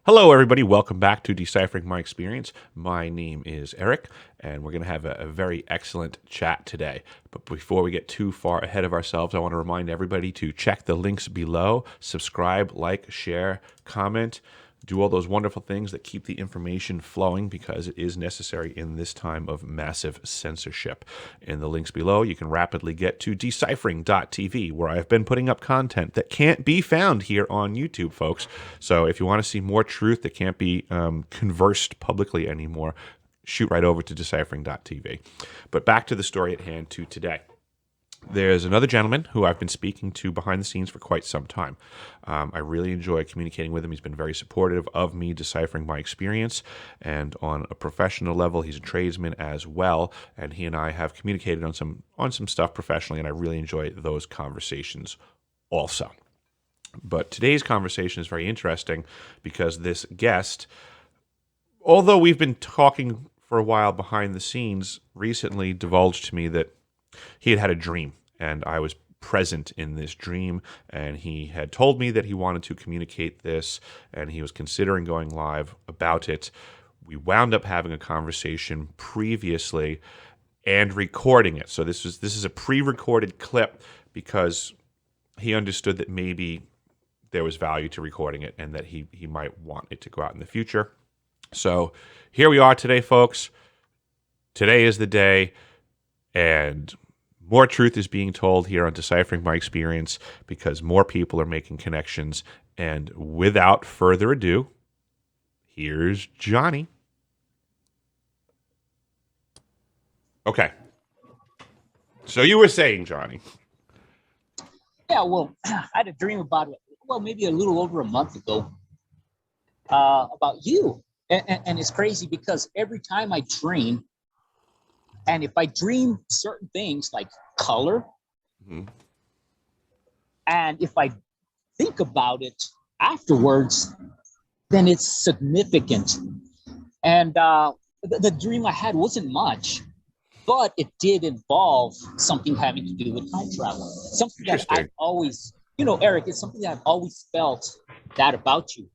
Hello, everybody. Welcome back to Deciphering My Experience. My name is Eric, and we're going to have a very excellent chat today. But before we get too far ahead of ourselves, I want to remind everybody to check the links below, subscribe, like, share, comment, do all those wonderful things that keep the information flowing because it is necessary in this time of massive censorship. In the links below, you can rapidly get to deciphering.tv, where I've been putting up content that can't be found here on YouTube, folks. So if you want to see more truth that can't be conversed publicly anymore, shoot right over to deciphering.tv. But back to the story at hand to today. There's another gentleman who I've been speaking to behind the scenes for quite some time. I really enjoy communicating with him. He's been very supportive of me deciphering my experience, and on a professional level, he's a tradesman as well. And he and I have communicated on some stuff professionally, and I really enjoy those conversations also. But today's conversation is very interesting because this guest, although we've been talking for a while behind the scenes, recently divulged to me that he had had a dream, and I was present in this dream, and he had told me that he wanted to communicate this, and he was considering going live about it. We wound up having a conversation previously and recording it. So this is a pre-recorded clip because he understood that maybe there was value to recording it and that he might want it to go out in the future. So here we are today, folks. Today is the day, and more truth is being told here on Deciphering My Experience because more people are making connections. And without further ado, here's Johhny. Okay. So you were saying, Johhny. Yeah, well, I had a dream about it, maybe a little over a month ago, about you. And it's crazy because every time I dream, and if I dream certain things like color, and if I think about it afterwards, then it's significant. And the dream I had wasn't much, but it did involve something having to do with time travel. Something that I've always, Eric, it's something that I've always felt that about you.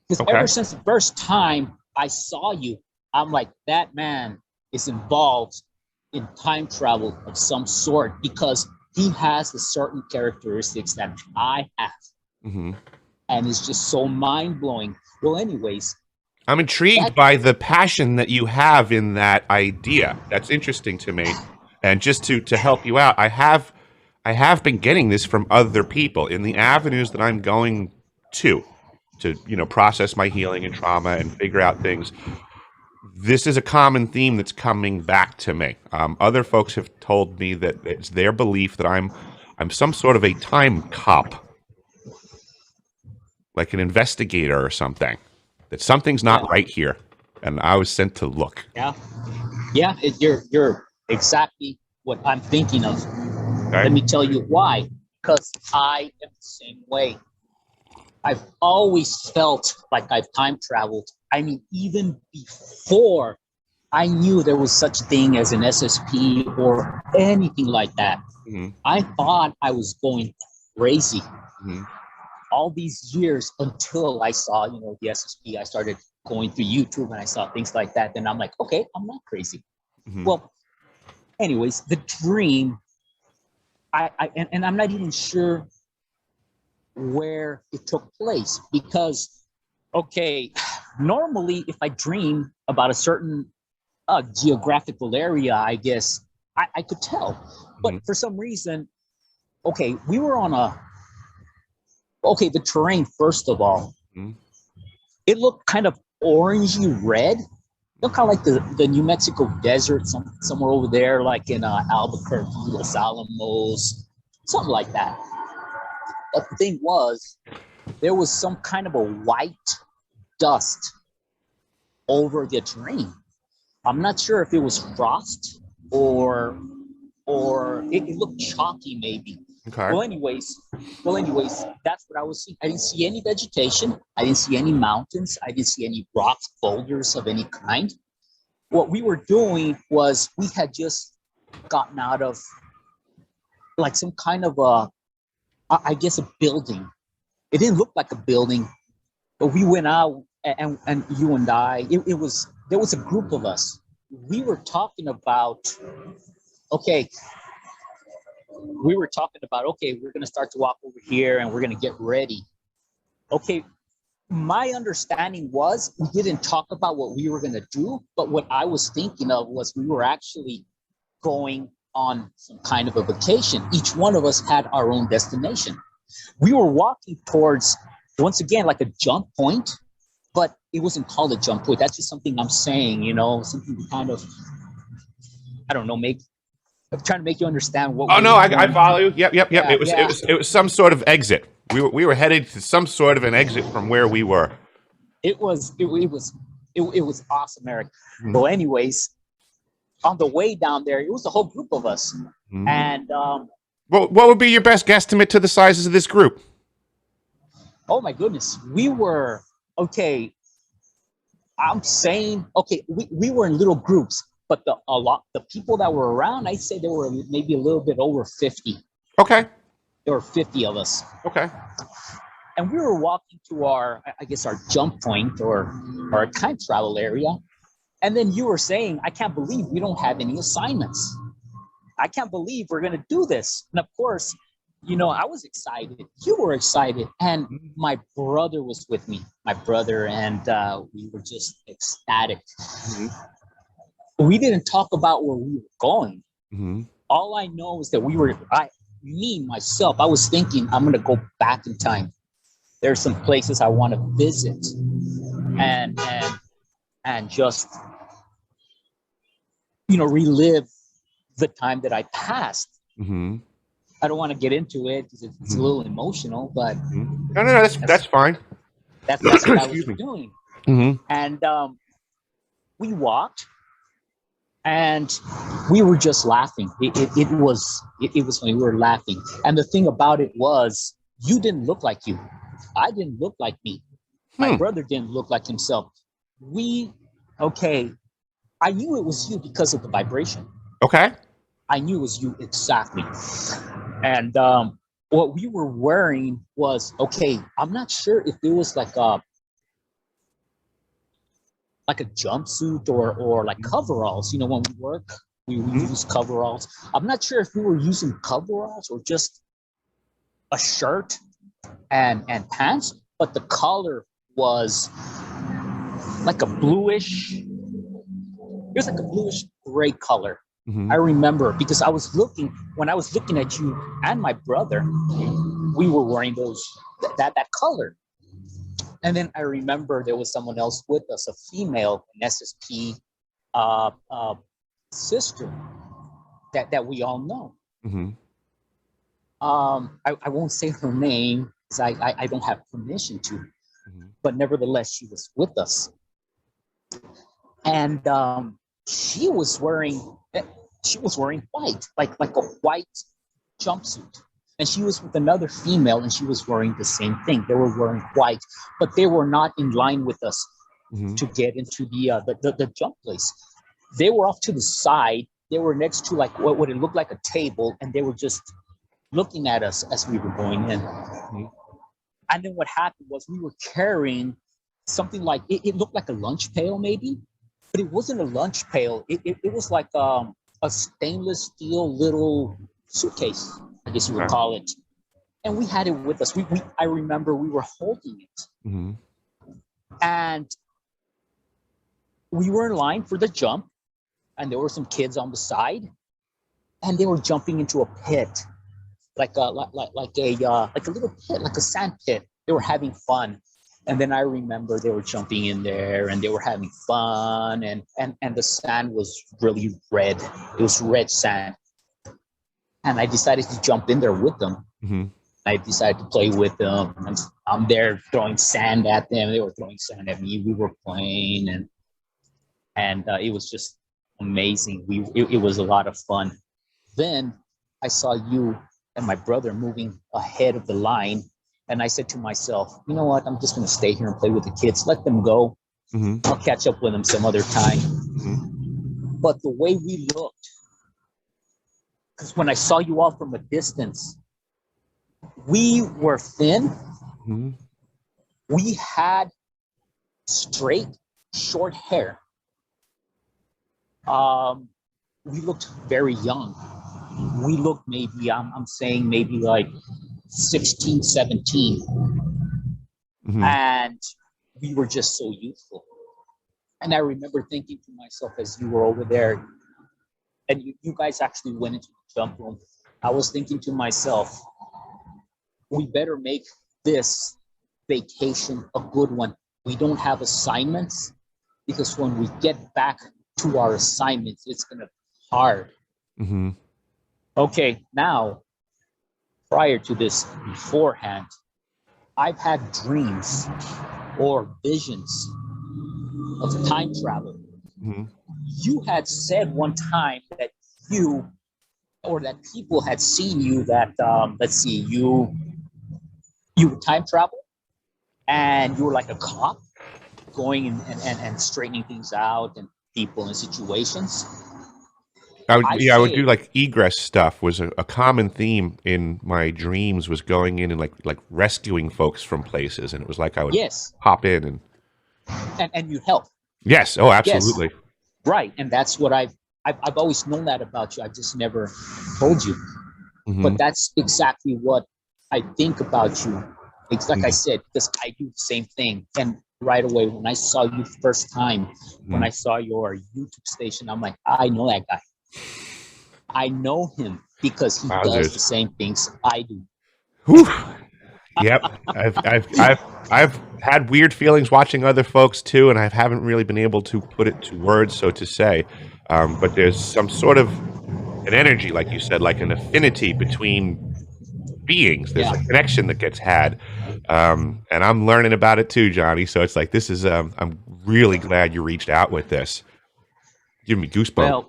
Because ever since the first time I saw you, I'm like, that man is involved in time travel of some sort because he has the certain characteristics that I have. And it's just so mind-blowing. Well, anyways. I'm intrigued by the passion that you have in that idea. That's interesting to me. And just to help you out, I have been getting this from other people in the avenues that I'm going to process my healing and trauma and figure out things. This is a common theme that's coming back to me. Other folks have told me that it's their belief that I'm some sort of a time cop, like an investigator or something. That something's not right here, and I was sent to look. Yeah, you're exactly what I'm thinking of. Okay. Let me tell you why. Because I am the same way. I've always felt like I've time traveled. I mean, even before I knew there was such a thing as an SSP or anything like that, I thought I was going crazy. All these years until I saw, the SSP, I started going through YouTube and I saw things like that. Then I'm like, okay, I'm not crazy. Well, anyways, the dream, and I'm not even sure where it took place because, okay, normally if I dream about a certain geographical area, I guess I could tell. But for some reason, okay, we were on the terrain, first of all, it looked kind of orangey red. It looked kind of like the New Mexico desert, somewhere over there, like in Albuquerque, Los Alamos, something like that. But the thing was, there was some kind of a white dust over the terrain. I'm not sure if it was frost or it looked chalky maybe. Okay. Well, anyways, that's what I was seeing. I didn't see any vegetation. I didn't see any mountains. I didn't see any rocks, boulders of any kind. What we were doing was we had just gotten out of like some kind of a building. It didn't look like a building, but we went out and you and I, there was a group of us. We were talking about, okay, okay, we're gonna start to walk over here and we're gonna get ready. Okay, my understanding was we didn't talk about what we were gonna do, but what I was thinking of was we were actually going on some kind of a vacation. Each one of us had our own destination. We were walking towards, once again, like a jump point, but it wasn't called a jump point. That's just something I'm saying, something to kind of, I don't know, I'm trying to make you understand what. Oh no, I follow you. Yep. Yeah, It was some sort of exit. We were headed to some sort of an exit from where we were. It was awesome, Eric. Mm-hmm. Well, anyways, on the way down there, it was a whole group of us, mm-hmm. And what would be your best guesstimate to the sizes of this group? Oh my goodness, we were okay. I'm saying okay, we were in little groups. But the people that were around, I'd say there were maybe a little bit over 50. Okay. There were 50 of us. Okay. And we were walking to our jump point or our time travel area. And then you were saying, I can't believe we don't have any assignments. I can't believe we're going to do this. And of course, I was excited. You were excited. And my brother was with me. And we were just ecstatic. Mm-hmm. We didn't talk about where we were going. Mm-hmm. All I know is that I was thinking I'm going to go back in time. There's some places I want to visit and just, relive the time that I passed. Mm-hmm. I don't want to get into it because it's a little emotional, but no, that's fine. That's what I was doing. Mm-hmm. And we walked. And we were just laughing. It was funny. We were laughing. And the thing about it was, you didn't look like you. I didn't look like me. My brother didn't look like himself. I knew it was you because of the vibration. Okay. I knew it was you exactly. And what we were wearing was, I'm not sure if it was like a jumpsuit or like coveralls. When we work, we use coveralls. I'm not sure if we were using coveralls or just a shirt and pants, but the color was like a bluish. It was like a bluish gray color. Mm-hmm. I remember because when I was looking at you and my brother, we were wearing that color. And then I remember there was someone else with us, a female, an SSP sister that we all know. Mm-hmm. I won't say her name because I don't have permission to, mm-hmm. But nevertheless, she was with us. And she was wearing white, like a white jumpsuit. And she was with another female, and she was wearing the same thing. They were wearing white, but they were not in line with us to get into the jump place. They were off to the side. They were next to like what it looked like a table, and they were just looking at us as we were going in. Mm-hmm. And then what happened was we were carrying something like it looked like a lunch pail, maybe, but it wasn't a lunch pail. It was like a stainless steel little suitcase, I guess you would call it. And we had it with us. I remember we were holding it. Mm-hmm. And we were in line for the jump, and there were some kids on the side, and they were jumping into a pit, like a little pit, like a sand pit. They were having fun. And then I remember they were jumping in there and they were having fun, and the sand was really red. It was red sand. And I decided to jump in there with them. Mm-hmm. I decided to play with them. I'm there throwing sand at them. They were throwing sand at me. We were playing, and it was just amazing. It was a lot of fun. Then I saw you and my brother moving ahead of the line, and I said to myself, you know what? I'm just going to stay here and play with the kids. Let them go. Mm-hmm. I'll catch up with them some other time. Mm-hmm. But the way we looked, because when I saw you all from a distance, we were thin. Mm-hmm. We had straight, short hair. We looked very young. We looked maybe, I'm saying maybe like 16, 17. Mm-hmm. And we were just so youthful. And I remember thinking to myself as you were over there, and you guys actually went into the jump room, I was thinking to myself, we better make this vacation a good one. We don't have assignments, because when we get back to our assignments, it's going to be hard. Mm-hmm. Okay, now, prior to this, beforehand, I've had dreams or visions of time travel. Mm-hmm. You had said one time that you, or that people had seen you, that let's see, you time travel, and you were like a cop going and straightening things out and people and situations. I would do like egress stuff. Was a common theme in my dreams, was going in and like rescuing folks from places, and it was like I would pop in and you'd help. Yes. Oh, absolutely. Yes. Right, and that's what I've always known that about you. I just never told you, but that's exactly what I think about you. It's like I said, because I do the same thing. And right away, when I saw you first time, when I saw your YouTube station, I'm like, I know that guy. I know him because he does the same things I do. Whew. Yep, I've had weird feelings watching other folks too, and I haven't really been able to put it to words, so to say. But there's some sort of an energy, like you said, like an affinity between beings. There's a connection that gets had, and I'm learning about it too, Johhny. So it's like, this is I'm really glad you reached out with this. Give me goosebumps.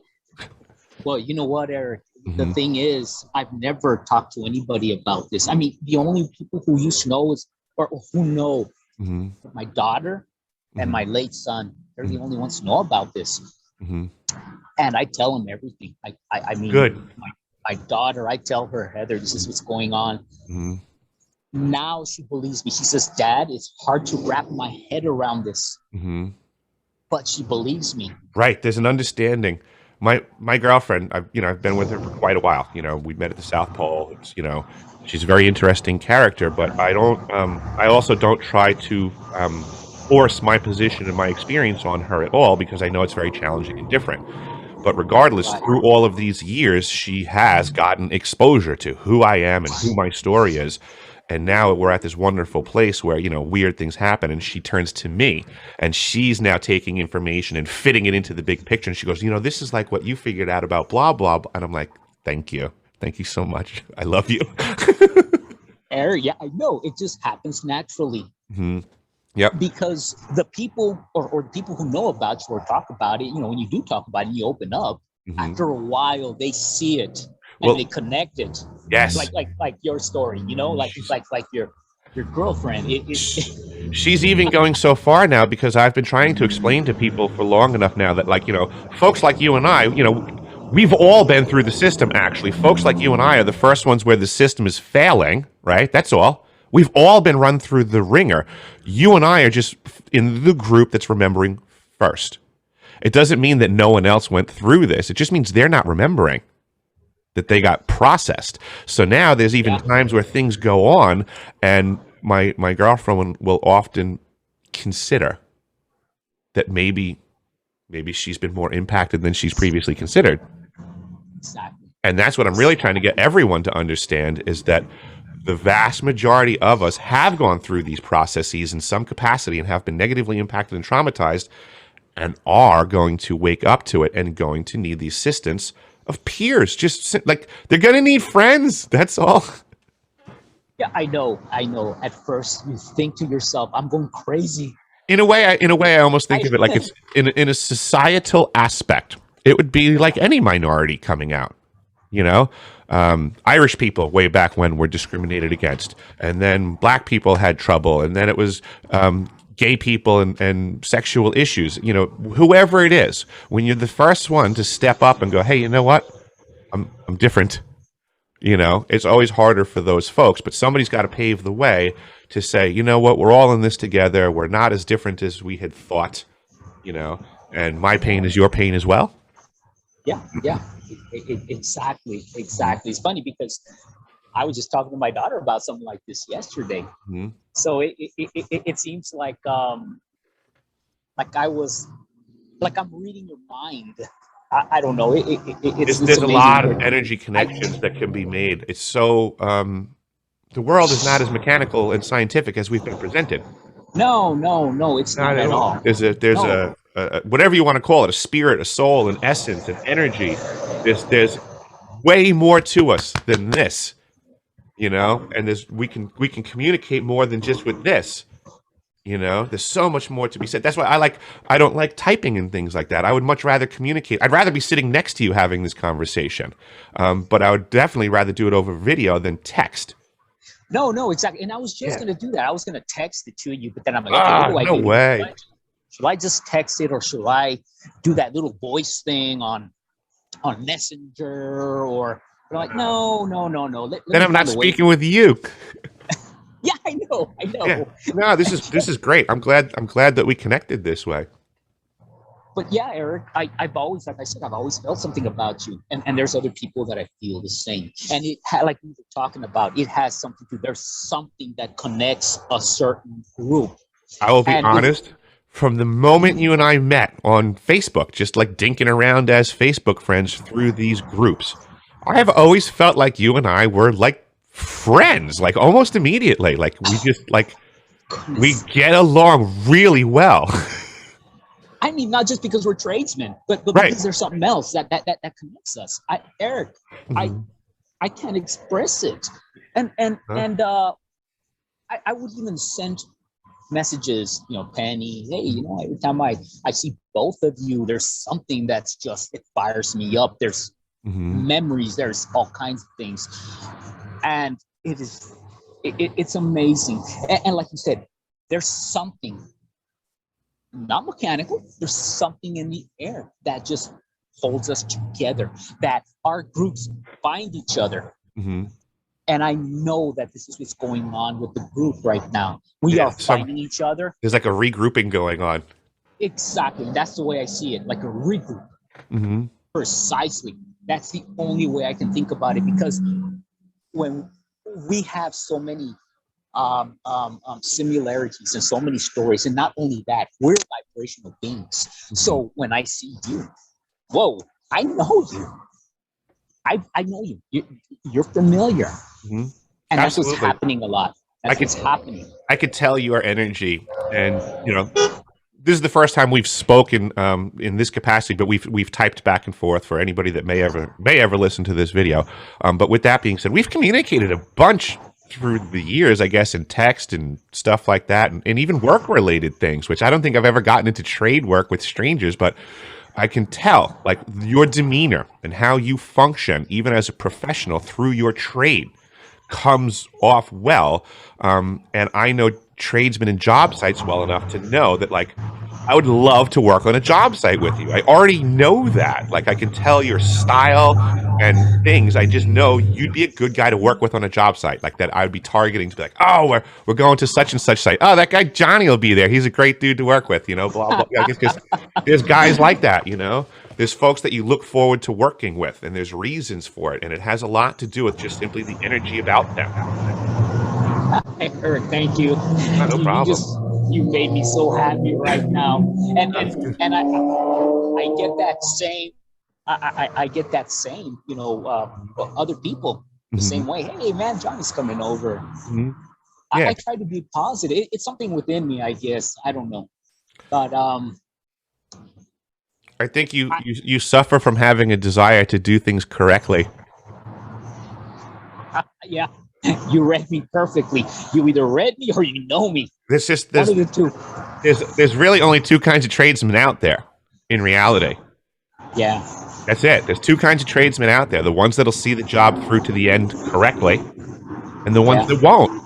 Well, you know what, Eric? The thing is, I've never talked to anybody about this. I mean, the only people who used to know or who know my daughter and my late son. They're the only ones who know about this. And I tell them everything. I mean, good. My daughter, I tell her, Heather, this is what's going on. Now she believes me. She says, Dad, it's hard to wrap my head around this. But she believes me. Right. There's an understanding. My girlfriend, I've been with her for quite a while. We met at the South Pole. It's, she's a very interesting character, but I also don't try to force my position and my experience on her at all, because I know it's very challenging and different. But regardless, through all of these years, she has gotten exposure to who I am and who my story is. And now we're at this wonderful place where, weird things happen, and she turns to me, and she's now taking information and fitting it into the big picture. And she goes, this is like what you figured out about blah, blah, blah. And I'm like, thank you. Thank you so much. I love you. Eric, yeah, I know. It just happens naturally. Yep. Because the people or the people who know about you or talk about it, when you do talk about it and you open up, after a while, they see it. And they connect it. Yes. Like your story, like your girlfriend. She's even going so far now, because I've been trying to explain to people for long enough now that, folks like you and I, we've all been through the system, actually. Folks like you and I are the first ones where the system is failing, right? That's all. We've all been run through the ringer. You and I are just in the group that's remembering first. It doesn't mean that no one else went through this. It just means they're not remembering, that they got processed. So now there's even times where things go on, and my girlfriend will often consider that maybe she's been more impacted than she's previously considered. Exactly. And that's what I'm really trying to get everyone to understand, is that the vast majority of us have gone through these processes in some capacity and have been negatively impacted and traumatized, and are going to wake up to it and going to need the assistance of peers. Just like, they're going to need friends. That's all. Yeah, I know. At first, you think to yourself, I'm going crazy. In a way, I almost think of it like it's in a societal aspect. It would be like any minority coming out. Irish people way back when were discriminated against, and then black people had trouble, and then it was gay people and sexual issues. Whoever it is, when you're the first one to step up and go, hey, you know what? I'm different. You know, it's always harder for those folks, but somebody's got to pave the way to say, you know what, we're all in this together. We're not as different as we had thought, you know, and my pain is your pain as well. Yeah, yeah, exactly. It's funny because I was just talking to my daughter about something like this yesterday. Mm-hmm. So it seems like I was like I'm reading your mind. I don't know. It's There's a amazing. lot of energy connections that can be made. It's so the world is not as mechanical and scientific as we've been presented. No, it's not at all. There's a whatever you want to call it, a spirit, a soul, an essence, an energy. There's way more to us than this, you know. And we can communicate more than just with this. You know, there's so much more to be said. That's why I don't like typing and things like that. I would much rather communicate. I'd rather be sitting next to you having this conversation. But I would definitely rather do it over video than text. No, exactly. And I was just going to do that. I was going to text it to you, but then I'm like, okay, what do I no do? way. Should I just text it or should I do that little voice thing on Messenger? Or but I'm like, no. Then I'm not speaking with you. Yeah, I know. Yeah. No, this is great. I'm glad that we connected this way. But yeah, Eric, I've always, like I said, I've always felt something about you, and there's other people that I feel the same. And like we were talking about, it has something to. There's something that connects a certain group. I will be honest. From the moment you and I met on Facebook, just like dinking around as Facebook friends through these groups, I have always felt like you and I were like friends, like almost immediately. Like we just like we get along really well. I mean, not just because we're tradesmen, but right. Because there's something else that connects us. Eric, mm-hmm. I can't express it, and I would even send messages, you know, Penny, hey, you know, every time I see both of you, there's something that's just, it fires me up. There's mm-hmm. memories, there's all kinds of things, and it's amazing. And like you said, there's something not mechanical, there's something in the air that just holds us together, that our groups find each other. Mm-hmm. And I know that this is what's going on with the group right now. We are finding each other. There's like a regrouping going on. Exactly. That's the way I see it, like a regroup. Mm-hmm. Precisely. That's the only way I can think about it, because when we have so many similarities and so many stories, and not only that, we're vibrational beings. Mm-hmm. So when I see you, whoa, I know you. I know you. You're familiar. Mm-hmm. And Absolutely. That's what's happening a lot. What's happening. I could tell your energy, and you know, this is the first time we've spoken in this capacity, but we've typed back and forth for anybody that may ever listen to this video. But with that being said, we've communicated a bunch through the years, I guess, in text and stuff like that, and even work-related things, which I don't think I've ever gotten into trade work with strangers, but I can tell, like, your demeanor and how you function, even as a professional through your trade, comes off well. And I know tradesmen and job sites well enough to know that, like, I would love to work on a job site with you. I already know that. Like, I can tell your style and things. I just know you'd be a good guy to work with on a job site. Like, that I would be targeting to be like, oh, we're going to such and such site. Oh, that guy Johhny will be there. He's a great dude to work with, you know, blah, blah. I guess because there's guys like that, you know. There's folks that you look forward to working with, and there's reasons for it. And it has a lot to do with just simply the energy about them. Eric, thank you. No problem. You made me so happy right now, and I get that same. I get that same. You know, other people the mm-hmm. same way. Hey, man, Johhny's coming over. Mm-hmm. Yeah. I try to be positive. It's something within me, I guess. I don't know, but I think you suffer from having a desire to do things correctly. Yeah. You read me perfectly. You either read me or you know me. There's one of the two. There's really only two kinds of tradesmen out there, in reality. Yeah. That's it. There's two kinds of tradesmen out there: the ones that'll see the job through to the end correctly, and the ones that won't.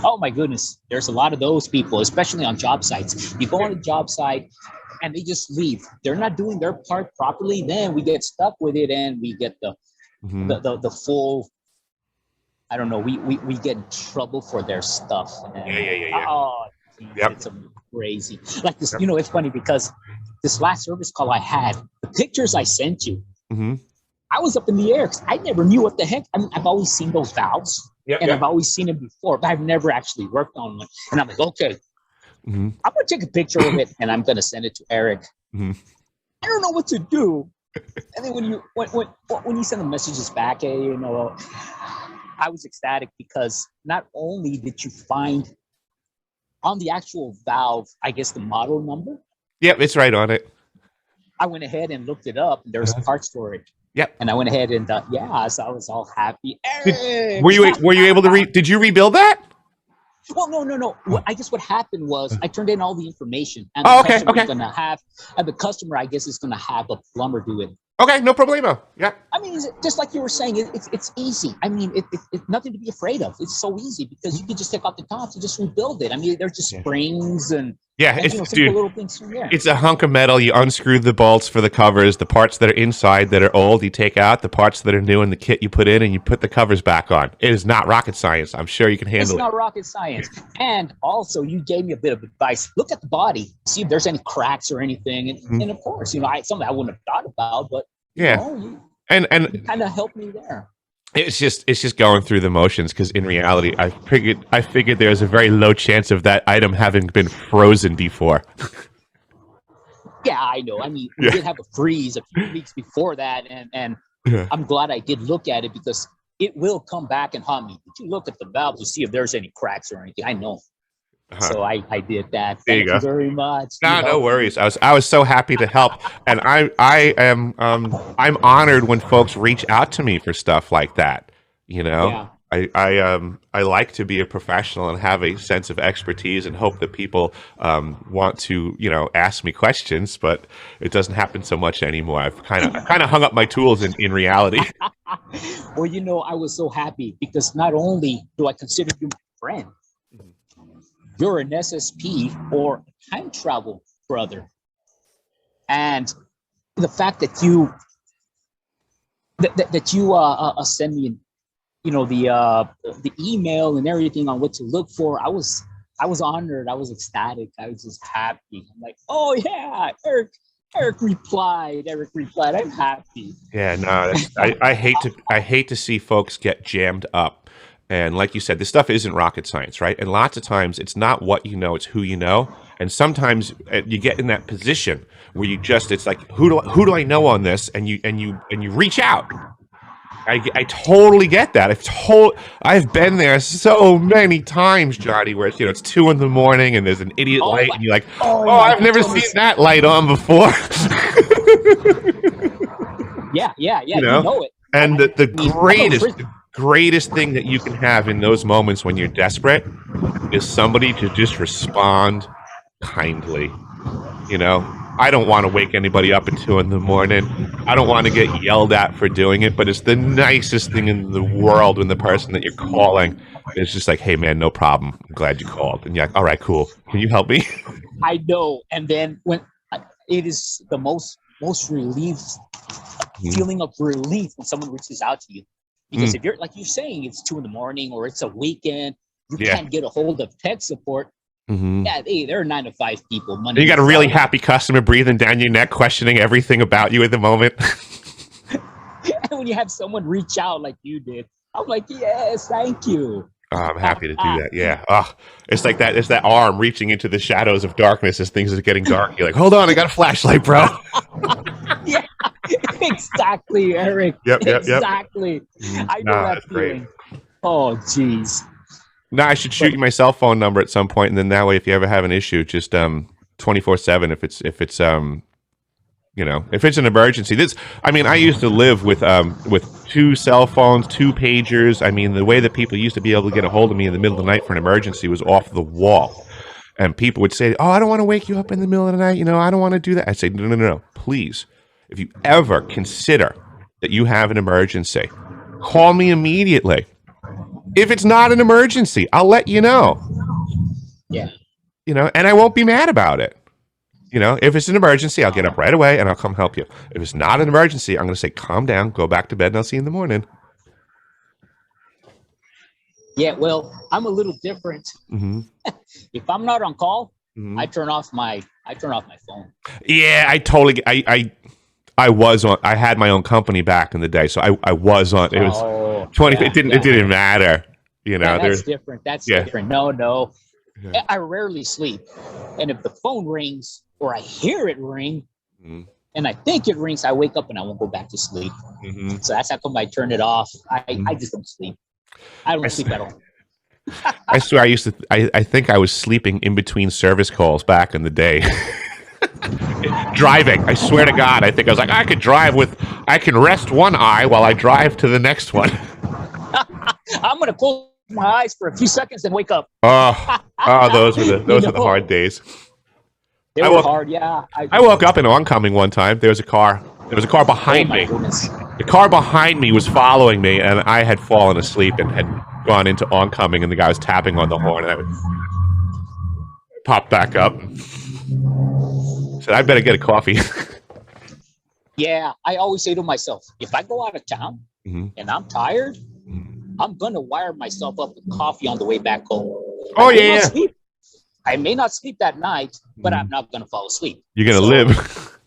Oh my goodness, there's a lot of those people, especially on job sites. You go on a job site and they just leave. They're not doing their part properly. Then we get stuck with it, and we get the full I don't know. We get in trouble for their stuff. And, Yeah. oh, geez, Yep. it's crazy. Like this, Yep. you know, it's funny because this last service call I had, the pictures I sent you, Mm-hmm. I was up in the air because I never knew what the heck. I mean, I've always seen those valves, and I've always seen them before, but I've never actually worked on one. And I'm like, okay, I'm gonna take a picture of it and I'm gonna send it to Eric. Mm-hmm. I don't know what to do. And then when you send the messages back, hey, you know, I was ecstatic because not only did you find on the actual valve, I guess the model number. Yep, it's right on it. I went ahead and looked it up. And there's parts for it. Yep. And I went ahead and so I was all happy. Were you able to did you rebuild that? Well, no. I guess what happened was I turned in all the information, and the customer, I guess, is gonna have a plumber do it. Okay, no problemo. Yeah. I mean, just like you were saying, it's easy. I mean, it's nothing to be afraid of. It's so easy because you can just take off the tops and just rebuild it. I mean, there's just springs and it's little things from there. It's a hunk of metal. You unscrew the bolts for the covers. The parts that are inside that are old, you take out. The parts that are new in the kit, you put in, and you put the covers back on. It is not rocket science. I'm sure you can handle it. It's not rocket science. And also, you gave me a bit of advice. Look at the body, see if there's any cracks or anything. And of course, you know, something I wouldn't have thought about, but you kind of helped me there. It's just going through the motions because in reality, I figured there's a very low chance of that item having been frozen before. Yeah, I know. I mean, we did have a freeze a few weeks before that, and I'm glad I did look at it because it will come back and haunt me. Did you look at the valve to see if there's any cracks or anything? I know. So I did that. Thank you very much. No worries. I was so happy to help, and I'm honored when folks reach out to me for stuff like that. You know, I like to be a professional and have a sense of expertise and hope that people want to ask me questions, but it doesn't happen so much anymore. I've kind of hung up my tools in reality. Well, you know, I was so happy because not only do I consider you my friend, you're an SSP or a time travel brother. And the fact that you send me, the email and everything on what to look for, I was honored. I was ecstatic. I was just happy. I'm like, oh yeah, Eric replied. I'm happy. Yeah, no, I hate to see folks get jammed up. And like you said, this stuff isn't rocket science, right? And lots of times it's not what you know, it's who you know. And sometimes you get in that position where it's like, who do I know on this? And you reach out. I totally get that. I've been there so many times, Johhny, where it's 2 a.m. and there's an idiot light, and you're like, I've never seen that light on before. Yeah. You know it. And the greatest thing that you can have in those moments when you're desperate is somebody to just respond kindly. I don't want to wake anybody up at 2 a.m. I don't want to get yelled at for doing it, but it's the nicest thing in the world when the person that you're calling is just like, hey man, no problem, I'm glad you called. And you're like, all right, cool, can you help me? I know. And then when it is the most relief feeling of relief when someone reaches out to you. Because if you're, like you're saying, it's 2 a.m. or it's a weekend, you can't get a hold of tech support. Yeah, they're 9 to 5 people. Monday you got a really happy customer breathing down your neck, questioning everything about you at the moment. And when you have someone reach out like you did, I'm like, yes, thank you. Oh, I'm happy to do that. Yeah. Oh, it's like that. It's that arm reaching into the shadows of darkness as things are getting dark. You're like, hold on, I got a flashlight, bro. Yeah, exactly, Eric. Yep. Exactly. I know that feeling. Great. Oh, geez. No, I should shoot you my cell phone number at some point, and then that way, if you ever have an issue, just 24/7. If it's an emergency. I used to live with 2 cell phones, 2 pagers. I mean, the way that people used to be able to get a hold of me in the middle of the night for an emergency was off the wall. And people would say, "Oh, I don't want to wake you up in the middle of the night. I don't want to do that." I'd say, "No, please. If you ever consider that you have an emergency, call me immediately. If it's not an emergency, I'll let you know." Yeah. And I won't be mad about it. If it's an emergency, I'll get up right away and I'll come help you. If it's not an emergency, I'm going to say, calm down, go back to bed, and I'll see you in the morning. Yeah, well, I'm a little different. Hmm. If I'm not on call, Hmm. I turn off my phone. Yeah, I totally. I was on. I had my own company back in the day, so I was on. It was Oh, 20. yeah, It yeah. didn't matter. That's There's different. That's yeah. different. No, no. Yeah. I rarely sleep. And if the phone rings or I hear it ring Mm-hmm. and I think it rings, I wake up and I won't go back to sleep. Mm-hmm. So that's how come I turn it off. I Mm-hmm. just don't sleep. I I, don't s- sleep at all. I swear I used to. I think I was sleeping in between service calls back in the day. Driving. I swear to God, I think I was like, I could drive with. I can rest one eye while I drive to the next one. I'm gonna close my eyes for a few seconds and wake up. Oh, those were the You those were the know, hard days. they I were woke hard. Yeah. I woke up in oncoming one time. There was a car. There was a car Oh behind my me. goodness. The car behind me was following me, and I had fallen asleep and had gone into oncoming, and the guy was tapping on the horn, and I popped back up and said, I better get a coffee. Yeah, I always say to myself, if I go out of town Hmm. and I'm tired, I'm gonna wire myself up with coffee on the way back home. I Oh, may not yeah. sleep. I may not sleep that night, but I'm Mhm. not gonna fall asleep. You're going to So live.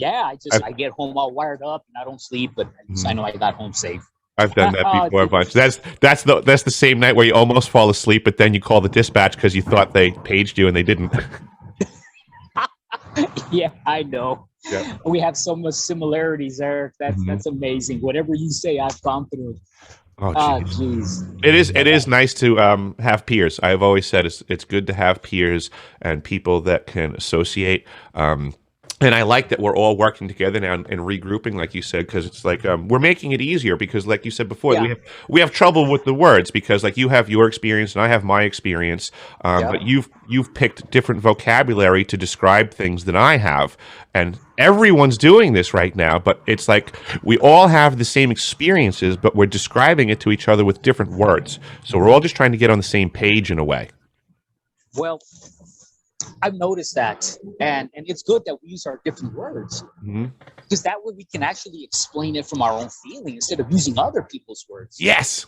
yeah, I've, I get home all wired up and I don't sleep, but at least I mhm. know I got home safe. I've done that Oh, before a bunch. geez. That's the same night where you almost fall asleep, but then you call the dispatch because you thought they paged you and they didn't. Yeah, I know. Yeah. We have so much similarities, Eric. Mhm. That's amazing. Whatever you say, I've gone through. Oh, Ah, jeez. geez. It is nice to have peers. I've always said it's good to have peers and people that can associate. And I like that we're all working together now and regrouping, like you said, because it's like we're making it easier. Because, like you said before, Yeah. we have trouble with the words because, like, you have your experience and I have my experience, Yeah. but you've picked different vocabulary to describe things than I have, and everyone's doing this right now. But it's like we all have the same experiences, but we're describing it to each other with different words. So we're all just trying to get on the same page in a way. Well, I've noticed that, and it's good that we use our different words Hmm. because that way we can actually explain it from our own feeling instead of using other people's words. Yes,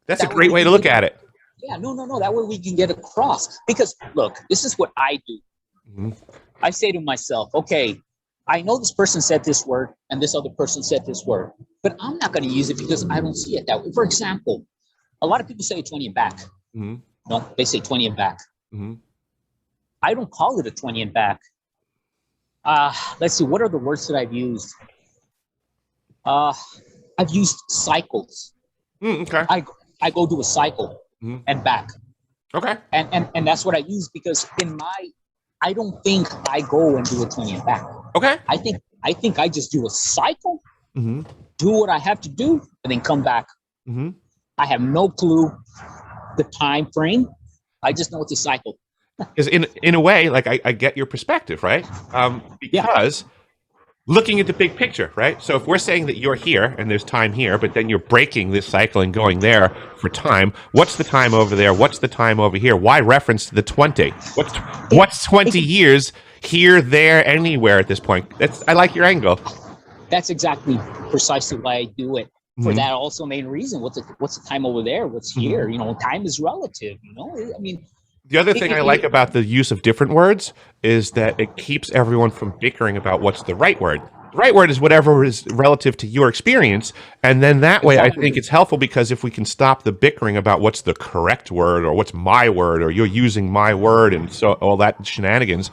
that's a That way great we way to can look get, at it. yeah, no. That way we can get across. Because look, this is what I do. Hmm. I say to myself, okay, I know this person said this word and this other person said this word, but I'm not going to use it because I don't see it that way. For example, a lot of people say 20 and back. Hmm. No, they say 20 and back. Hmm. I don't call it a 20 and back. Let's see, what are the words that I've used? Uh, I've used cycles. Okay. I go do a cycle Hmm. and back. Okay. And that's what I use because I don't think I go and do a 20 and back. Okay. I think I just do a cycle, Hmm. do what I have to do, and then come back. Hmm. I have no clue the time frame. I just know it's a cycle. Because in a way, like I get your perspective, right? Yeah. Because looking at the big picture, right? So if we're saying that you're here and there's time here, but then you're breaking this cycle and going there for time, what's the time over there? What's the time over here? Why reference the 20? What's 20 years here, there, anywhere at this point? I like your angle. That's exactly precisely why I do it. For Hmm. that also main reason. What's the time over there? What's here? You know, time is relative. You know, I mean, The other thing I like about the use of different words is that it keeps everyone from bickering about what's the right word. The right word is whatever is relative to your experience. And then that way, I think it's helpful because if we can stop the bickering about what's the correct word or what's my word or you're using my word and so all that shenanigans,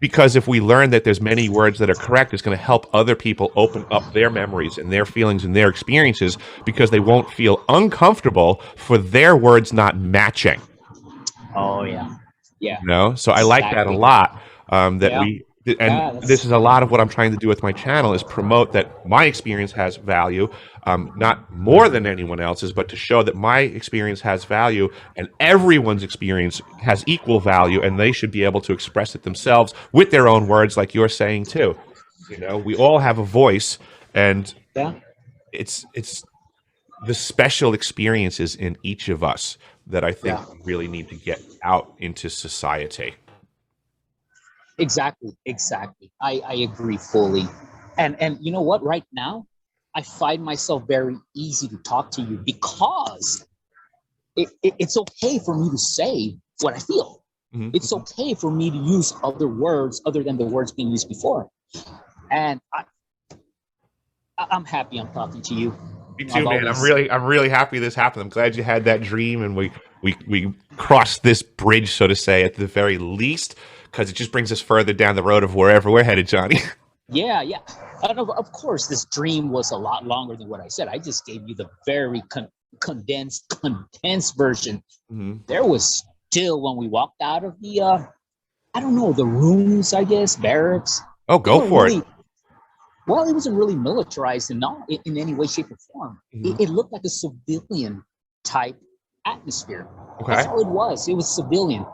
because if we learn that there's many words that are correct, it's going to help other people open up their memories and their feelings and their experiences because they won't feel uncomfortable for their words not matching. oh yeah, yeah, So I like that a exactly. lot. That Yeah, yeah, this is a lot of what I'm trying to do with my channel is promote that my experience has value, not more than anyone else's, but to show that my experience has value and everyone's experience has equal value, and they should be able to express it themselves with their own words, like you're saying too. We all have a voice, and yeah. it's the special experiences in each of us that I think Yeah. we really need to get out into society. Exactly. I agree fully. And you know what? Right now, I find myself very easy to talk to you because it's okay for me to say what I feel. Mm-hmm. It's okay for me to use other words other than the words being used before. And I'm happy I'm talking to you. Me too, man. I'm really happy this happened. I'm glad you had that dream, and we crossed this bridge, so to say, at the very least, because it just brings us further down the road of wherever we're headed, Johhny. Yeah. Of course, this dream was a lot longer than what I said. I just gave you the very condensed version. Mm-hmm. There was still, when we walked out of the, I don't know, the rooms, I guess, barracks. Oh, go for it. Well, it wasn't really militarized in any way, shape, or form. Mm-hmm. It looked like a civilian type atmosphere. Okay. That's all it was. It was civilian.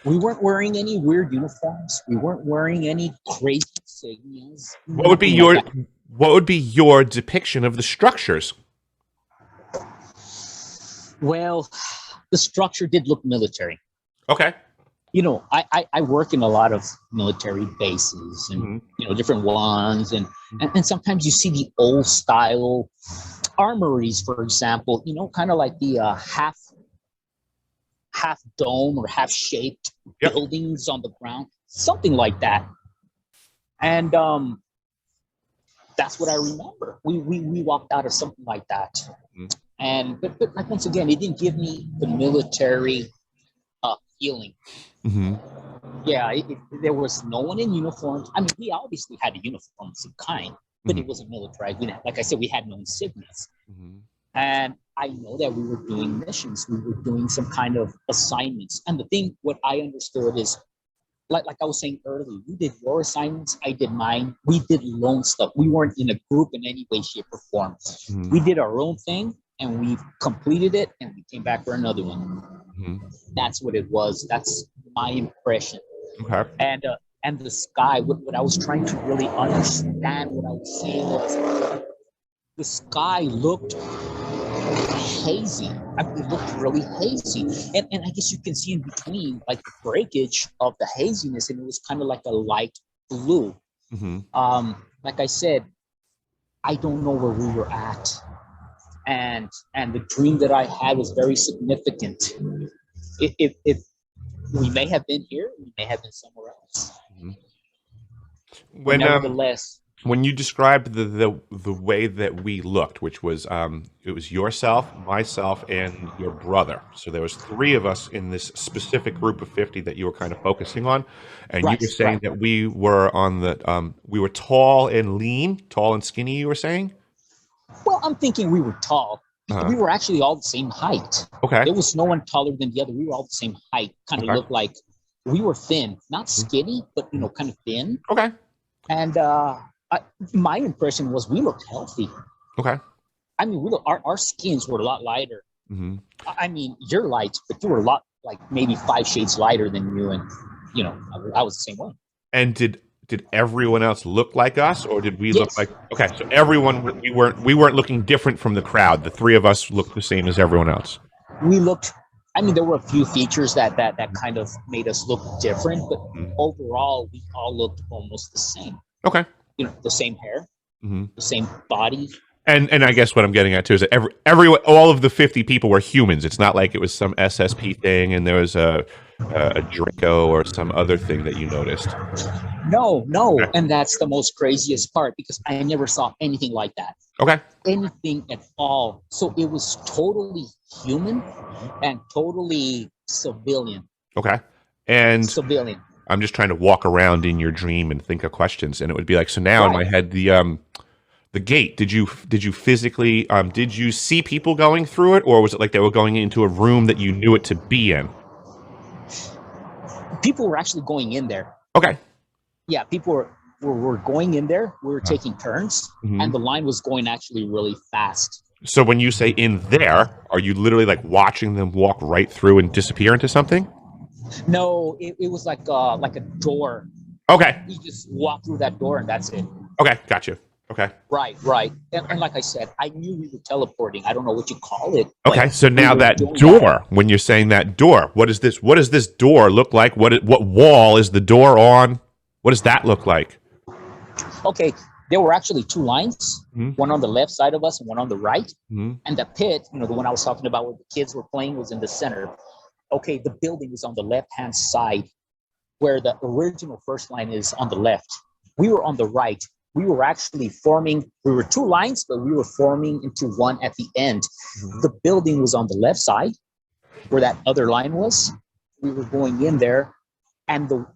We weren't wearing any weird uniforms. We weren't wearing any crazy insignias. What would be your depiction of the structures? Well, the structure did look military. Okay. I work in a lot of military bases and, different ones. And sometimes you see the old style armories, for example, kind of like the half dome or half shaped buildings on the ground, something like that. And that's what I remember. We walked out of something like that. Mm-hmm. And but like, once again, it didn't give me the military feeling. Mm-hmm. Yeah, there was no one in uniform. I mean, we obviously had a uniform of some kind, but it wasn't militarized. Like I said, we had no insignias. Mm-hmm. And I know that we were doing missions. We were doing some kind of assignments. And the thing, what I understood is, like I was saying earlier, you did your assignments, I did mine. We did lone stuff. We weren't in a group in any way, shape, or form. Mm-hmm. We did our own thing, and we completed it, and we came back for another one. Mm-hmm. That's what it was. That's my impression. Okay. And the sky, what I was trying to really understand, what I was saying was, the sky looked hazy. I mean, it looked really hazy. And I guess you can see in between, like, the breakage of the haziness, and it was kind of like a light blue. Mm-hmm. Like I said, I don't know where we were at. And the dream that I had was very significant. If we may have been here, we may have been somewhere else. Mm-hmm. Nevertheless, when you described the way that we looked, which was it was yourself, myself, and your brother. So there was 3 of us in this specific group of 50 that you were kind of focusing on, and you were saying that we were on the we were tall and lean, tall and skinny. You were saying. Well, I'm thinking we were tall. Uh-huh. We were actually all the same height. Okay. There was no one taller than the other. We were all the same height. Kind of looked like we were thin, not skinny, but kind of thin. Okay. And my impression was we looked healthy. Okay. I mean, our skins were a lot lighter. Mm-hmm. I mean, you're light, but you were a lot, like, maybe 5 shades lighter than you, and I was the same way. And did everyone else look like us, or did we look like? Okay, so everyone, we weren't looking different from the crowd. The 3 of us looked the same as everyone else. We looked. I mean, there were a few features that kind of made us look different, but overall, we all looked almost the same. Okay. The same hair, the same body. And I guess what I'm getting at too is that all of the 50 people were humans. It's not like it was some SSP thing and there was a Draco or some other thing that you noticed. No. Okay. And that's the most craziest part, because I never saw anything like that. Okay. Anything at all. So it was totally human and totally civilian. Okay. And civilian. I'm just trying to walk around in your dream and think of questions, and it would be like, so now in my head, the gate, did you physically, did you see people going through it, or was it like they were going into a room that you knew it to be in? People were actually going in there. Okay. Yeah, people were going in there. We were taking turns, and the line was going actually really fast. So when you say in there, are you literally like watching them walk right through and disappear into something? No, it was like a door. Okay. You just walk through that door and that's it. Okay, gotcha. Okay. Right. And like I said, I knew we were teleporting. I don't know what you call it. Okay, so now that door, when you're saying that door, what does this door look like? What wall is the door on? What does that look like? Okay, there were actually two lines, one on the left side of us and one on the right. Mm-hmm. And the pit, the one I was talking about where the kids were playing, was in the center. Okay, the building was on the left-hand side where the original first line is on the left. We were on the right. We were actually forming, we were two lines, but we were forming into one at the end. Mm-hmm. The building was on the left side where that other line was. We were going in there, and the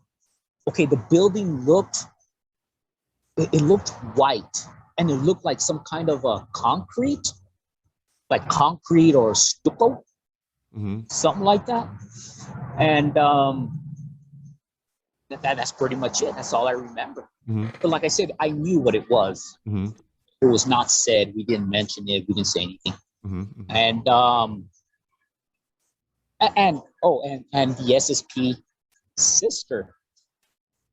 building looked white, and it looked like some kind of a concrete or stucco, something like that. And that's pretty much it. That's all I remember. But like I said, I knew what it was. It was not said. We didn't mention it. We didn't say anything. And the SSP sister,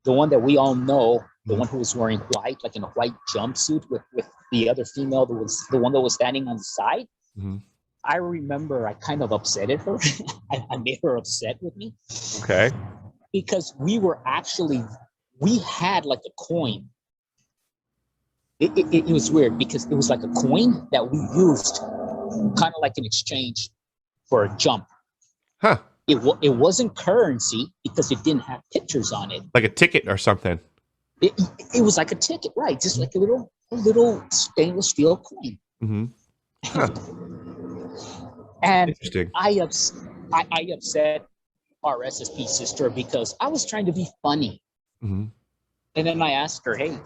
the one that we all know, the one who was wearing white, like in a white jumpsuit with the other female, that was the one that was standing on the side. I remember I kind of upsetted her. I made her upset with me. Okay. Because we had like a coin. It was weird because it was like a coin that we used kind of like in exchange for a jump. Huh. It wasn't currency because it didn't have pictures on it. Like a ticket or something. It was like a ticket, right? Just like a little stainless steel coin. Huh. And interesting. I upset our SSP sister because I was trying to be funny. And then I asked her, hey,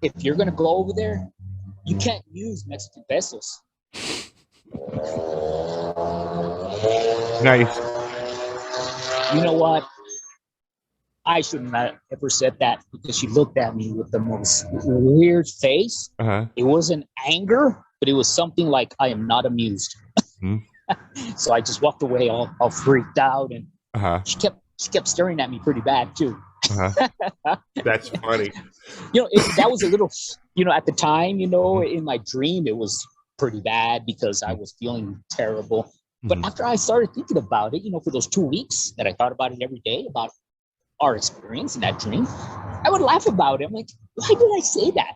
if you're going to go over there, you can't use Mexican pesos. Nice. You know what? I shouldn't have ever said that because she looked at me with the most weird face. It wasn't anger, but it was something like, I am not amused. So I just walked away all freaked out, and she kept staring at me pretty bad too. That's funny. That was a little, at the time, in my dream, it was pretty bad because I was feeling terrible. But after I started thinking about it, for those 2 weeks that I thought about it every day, about our experience in that dream, I would laugh about it. I'm like, why did I say that?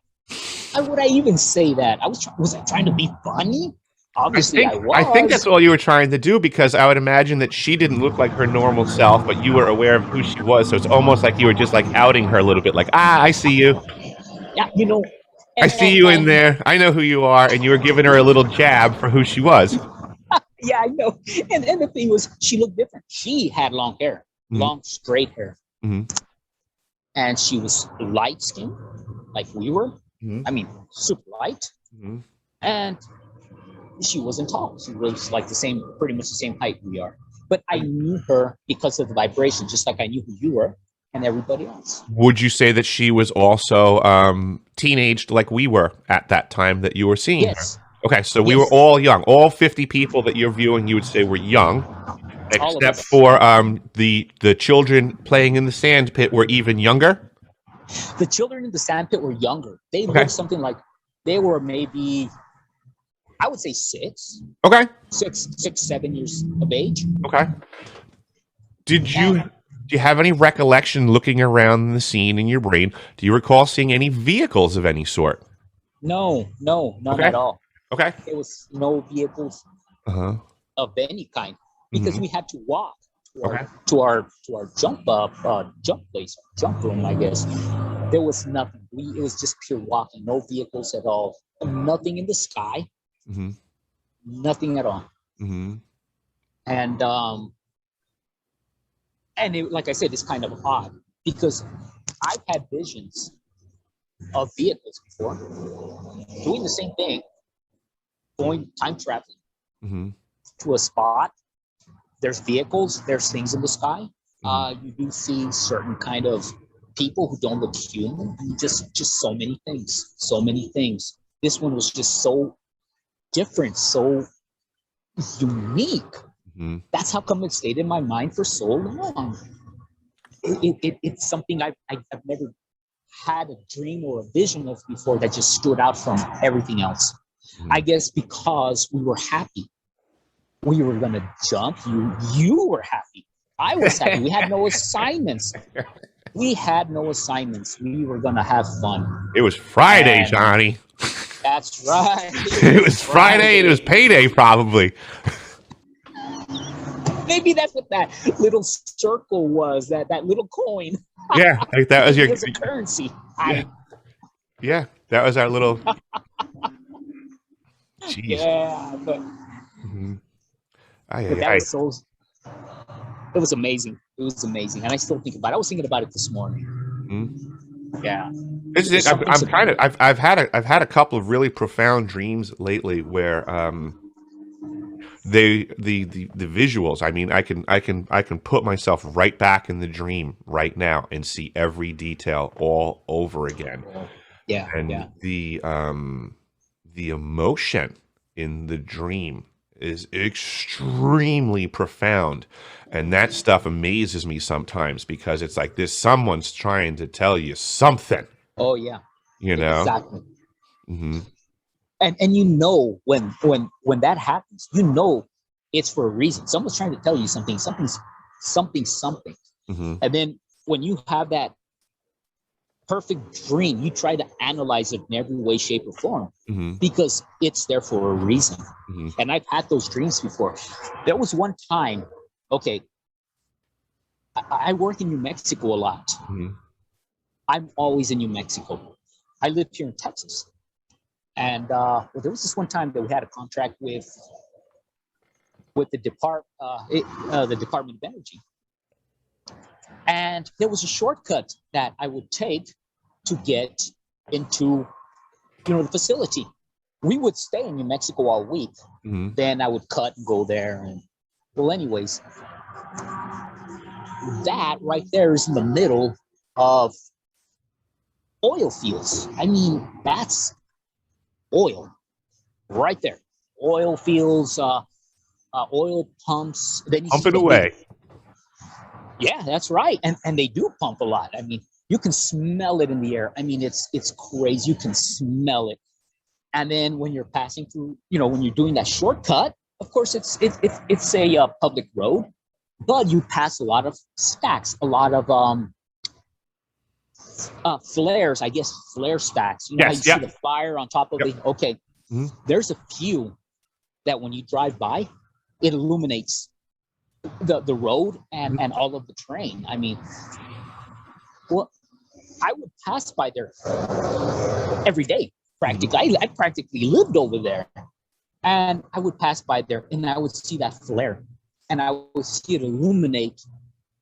Why would I even say that? Was I trying to be funny? Obviously, I was. I think that's all you were trying to do, because I would imagine that she didn't look like her normal self, but you were aware of who she was. So it's almost like you were just like outing her a little bit, like, I see you. Yeah, I see you in there. I know who you are. And you were giving her a little jab for who she was. Yeah, I know. And the thing was, she looked different. She had long hair, long, straight hair. And she was light skinned, like we were. I mean, super light. And she wasn't tall. She was like pretty much the same height we are. But I knew her because of the vibration, just like I knew who you were and everybody else. Would you say that she was also teenaged like we were at that time that you were seeing her? Okay, so we were all young. All 50 people that you're viewing, you would say were young, except for the children playing in the sand pit were even younger? The children in the sand pit were younger. They looked something like they were maybe, I would say 6. Okay. 6, 7 years of age. Okay. Do you have any recollection looking around the scene in your brain? Do you recall seeing any vehicles of any sort? No, none at all. Okay. There was no vehicles of any kind because we had to walk to our jump place, jump room, I guess. There was nothing. It was just pure walking, no vehicles at all, nothing in the sky, nothing at all. And like I said, it's kind of odd because I've had visions of vehicles before doing the same thing. Going time traveling to a spot. There's vehicles, there's things in the sky. You do see certain kind of people who don't look human. Just so many things. This one was just so different, so unique. That's how come it stayed in my mind for so long. It's something I've never had a dream or a vision of before that just stood out from everything else. I guess because we were happy. We were going to jump. You were happy. I was happy. We had no assignments. We had no assignments. We were gonna have fun. It was Friday, And Johhny. that's right. It was Friday and it was payday, probably. Maybe that's what that little circle was. That little coin. Yeah, like that was your It was a currency. Yeah, that was our little. Jeez. Yeah, but that was so. It was amazing. It was amazing, and I still think about it. I was thinking about it this morning. Yeah, I've had a couple of really profound dreams lately where the visuals. I mean, I can put myself right back in the dream right now and see every detail all over again. Yeah, and the emotion in the dream is extremely profound, and that stuff amazes me sometimes because it's like this: someone's trying to tell you something. Oh yeah, exactly. And you know when that happens, you know it's for a reason. Someone's trying to tell you something. And then when you have that perfect dream, you try to analyze it in every way, shape, or form because it's there for a reason. And I've had those dreams before. There was one time, okay, I work in New Mexico a lot. I'm always in New Mexico. I live here in Texas. And there was this one time that we had a contract with the Department of Energy. And there was a shortcut that I would take to get into, the facility. We would stay in New Mexico all week. Then I would cut and go there. And well, anyways, that right there is in the middle of oil fields. I mean, that's oil right there. Oil fields, oil pumps. Pump it away. Yeah, that's right. And they do pump a lot. I mean, you can smell it in the air. I mean, it's crazy. You can smell it. And then when you're passing through, when you're doing that shortcut, of course, it's a public road, but you pass a lot of stacks, a lot of flares, I guess, flare stacks. You know how you see the fire on top of the, okay. There's a few that when you drive by, it illuminates the road and all of the terrain. I mean, well, I would pass by there every day, practically. I practically lived over there. And I would pass by there and I would see that flare and I would see it illuminate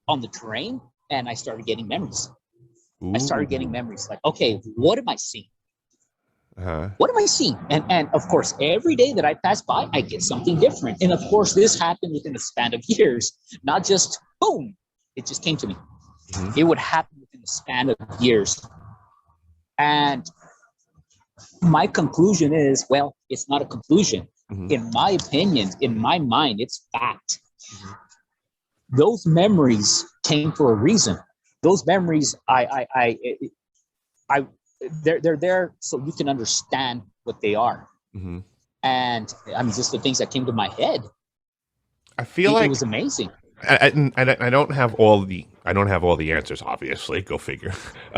on the terrain, and I started getting memories. I started getting memories like, okay, what am I seeing? What am I seeing? And of course, every day that I pass by, I get something different. And of course, this happened within a span of years, not just boom, it just came to me. It would happen within a span of years. And my conclusion is, well, it's not a conclusion. In my opinion, in my mind, it's fact. Those memories came for a reason. Those memories, they're there so you can understand what they are. And I mean, just the things that came to my head. I feel like it was amazing. I don't have all the answers, obviously. Go figure.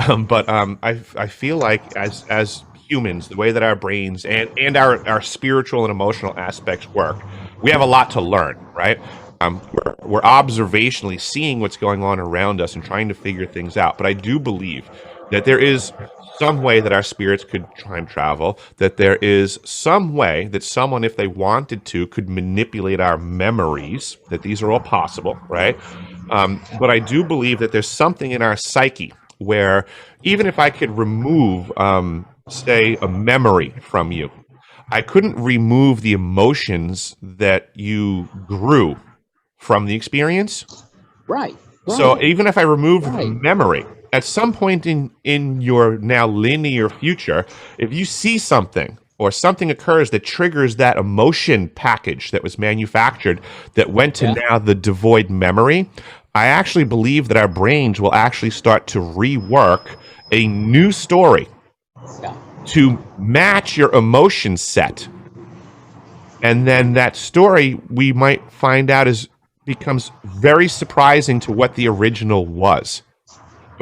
But I feel like as humans, the way that our brains and our spiritual and emotional aspects work, we have a lot to learn, right? We're observationally seeing what's going on around us and trying to figure things out. But I do believe that there is some way that our spirits could time travel, that there is some way that someone, if they wanted to, could manipulate our memories, that these are all possible, right? But I do believe that there's something in our psyche where even if I could remove, say, a memory from you, I couldn't remove the emotions that you grew from the experience. Right. So even if I remove the memory, at some point in your now linear future, if you see something or something occurs that triggers that emotion package that was manufactured that went to now the devoid memory, I actually believe that our brains will actually start to rework a new story to match your emotion set. And then that story, we might find out, becomes very surprising to what the original was.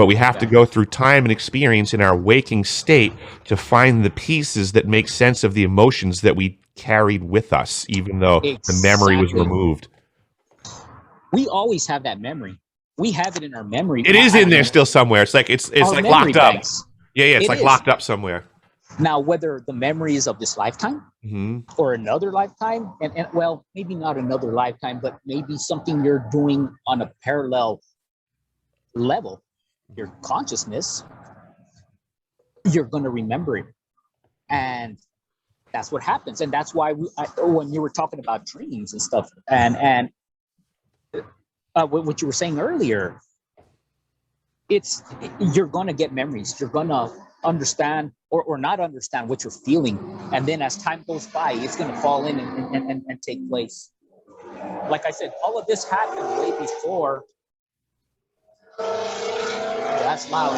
but we have to go through time and experience in our waking state to find the pieces that make sense of the emotions that we carried with us, even though the memory was removed. We always have that memory. We have it in our memory. It is in there still somewhere. It's like like locked up. Banks. Yeah, it's like locked up somewhere. Now, whether the memory is of this lifetime or another lifetime, and well, maybe not another lifetime, but maybe something you're doing on a parallel level, your consciousness, you're going to remember it. And that's what happens. And that's why when you were talking about dreams and stuff, and what you were saying earlier, you're going to get memories. You're going to understand or not understand what you're feeling. And then as time goes by, it's going to fall in and take place. Like I said, all of this happened way before. That's loud.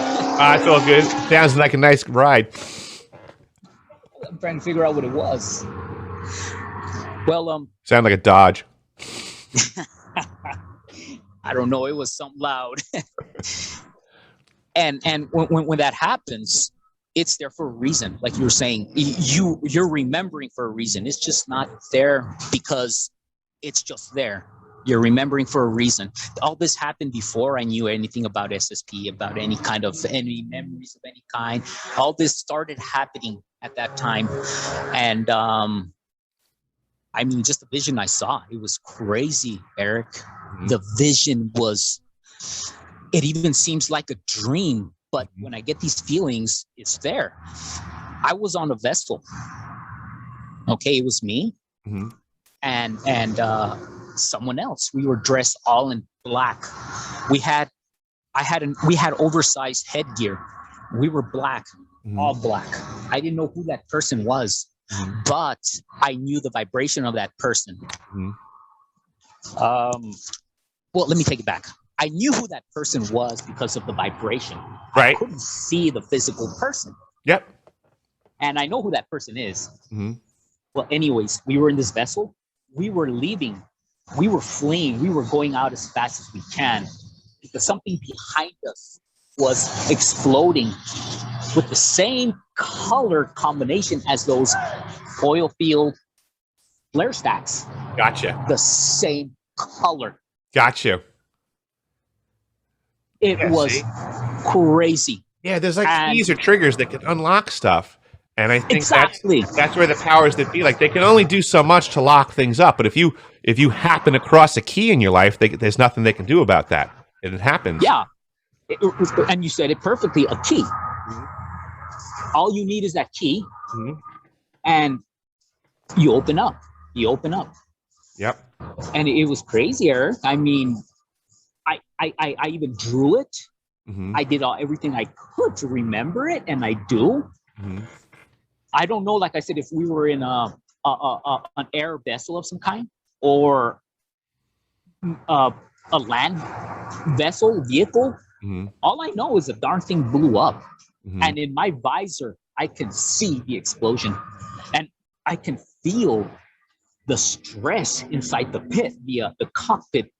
It's all good. Sounds like a nice ride. I'm trying to figure out what it was. Well, sound like a Dodge. I don't know. It was something loud. and when that happens, it's there for a reason. Like you were saying, you're remembering for a reason. It's just not there because it's just there. You're remembering for a reason. All this happened before I knew anything about SSP, about any memories of any kind. All this started happening at that time. And I mean, just the vision I saw, it was crazy, Eric. The vision it even seems like a dream, but when I get these feelings, it's there. I was on a vessel. Okay, it was me and someone else. We were dressed all in black. We had oversized headgear. We were black, all black. I didn't know who that person was, but I knew the vibration of that person. Well, let me take it back. I knew who that person was because of the vibration. Right. I couldn't see the physical person. Yep. And I know who that person is. Well, anyways, we were in this vessel. We were leaving. We were fleeing. We were going out as fast as we can because something behind us was exploding with the same color combination as those oil field flare stacks. Gotcha. The same color. Gotcha. It was crazy. Yeah, there's like keys or triggers that can unlock stuff. And I think that's where the powers that be, like, they can only do so much to lock things up. But if you happen across a key in your life, there's nothing they can do about that. And it happens. Yeah. And you said it perfectly, a key. All you need is that key. And you open up. Yep. And it was crazy, Eric. I mean, I even drew it. I did everything I could to remember it, and I do. I don't know, like I said, if we were in an air vessel of some kind or a land vessel, vehicle. All I know is the darn thing blew up. And in my visor, I can see the explosion. And I can feel the stress inside the pit, the cockpit.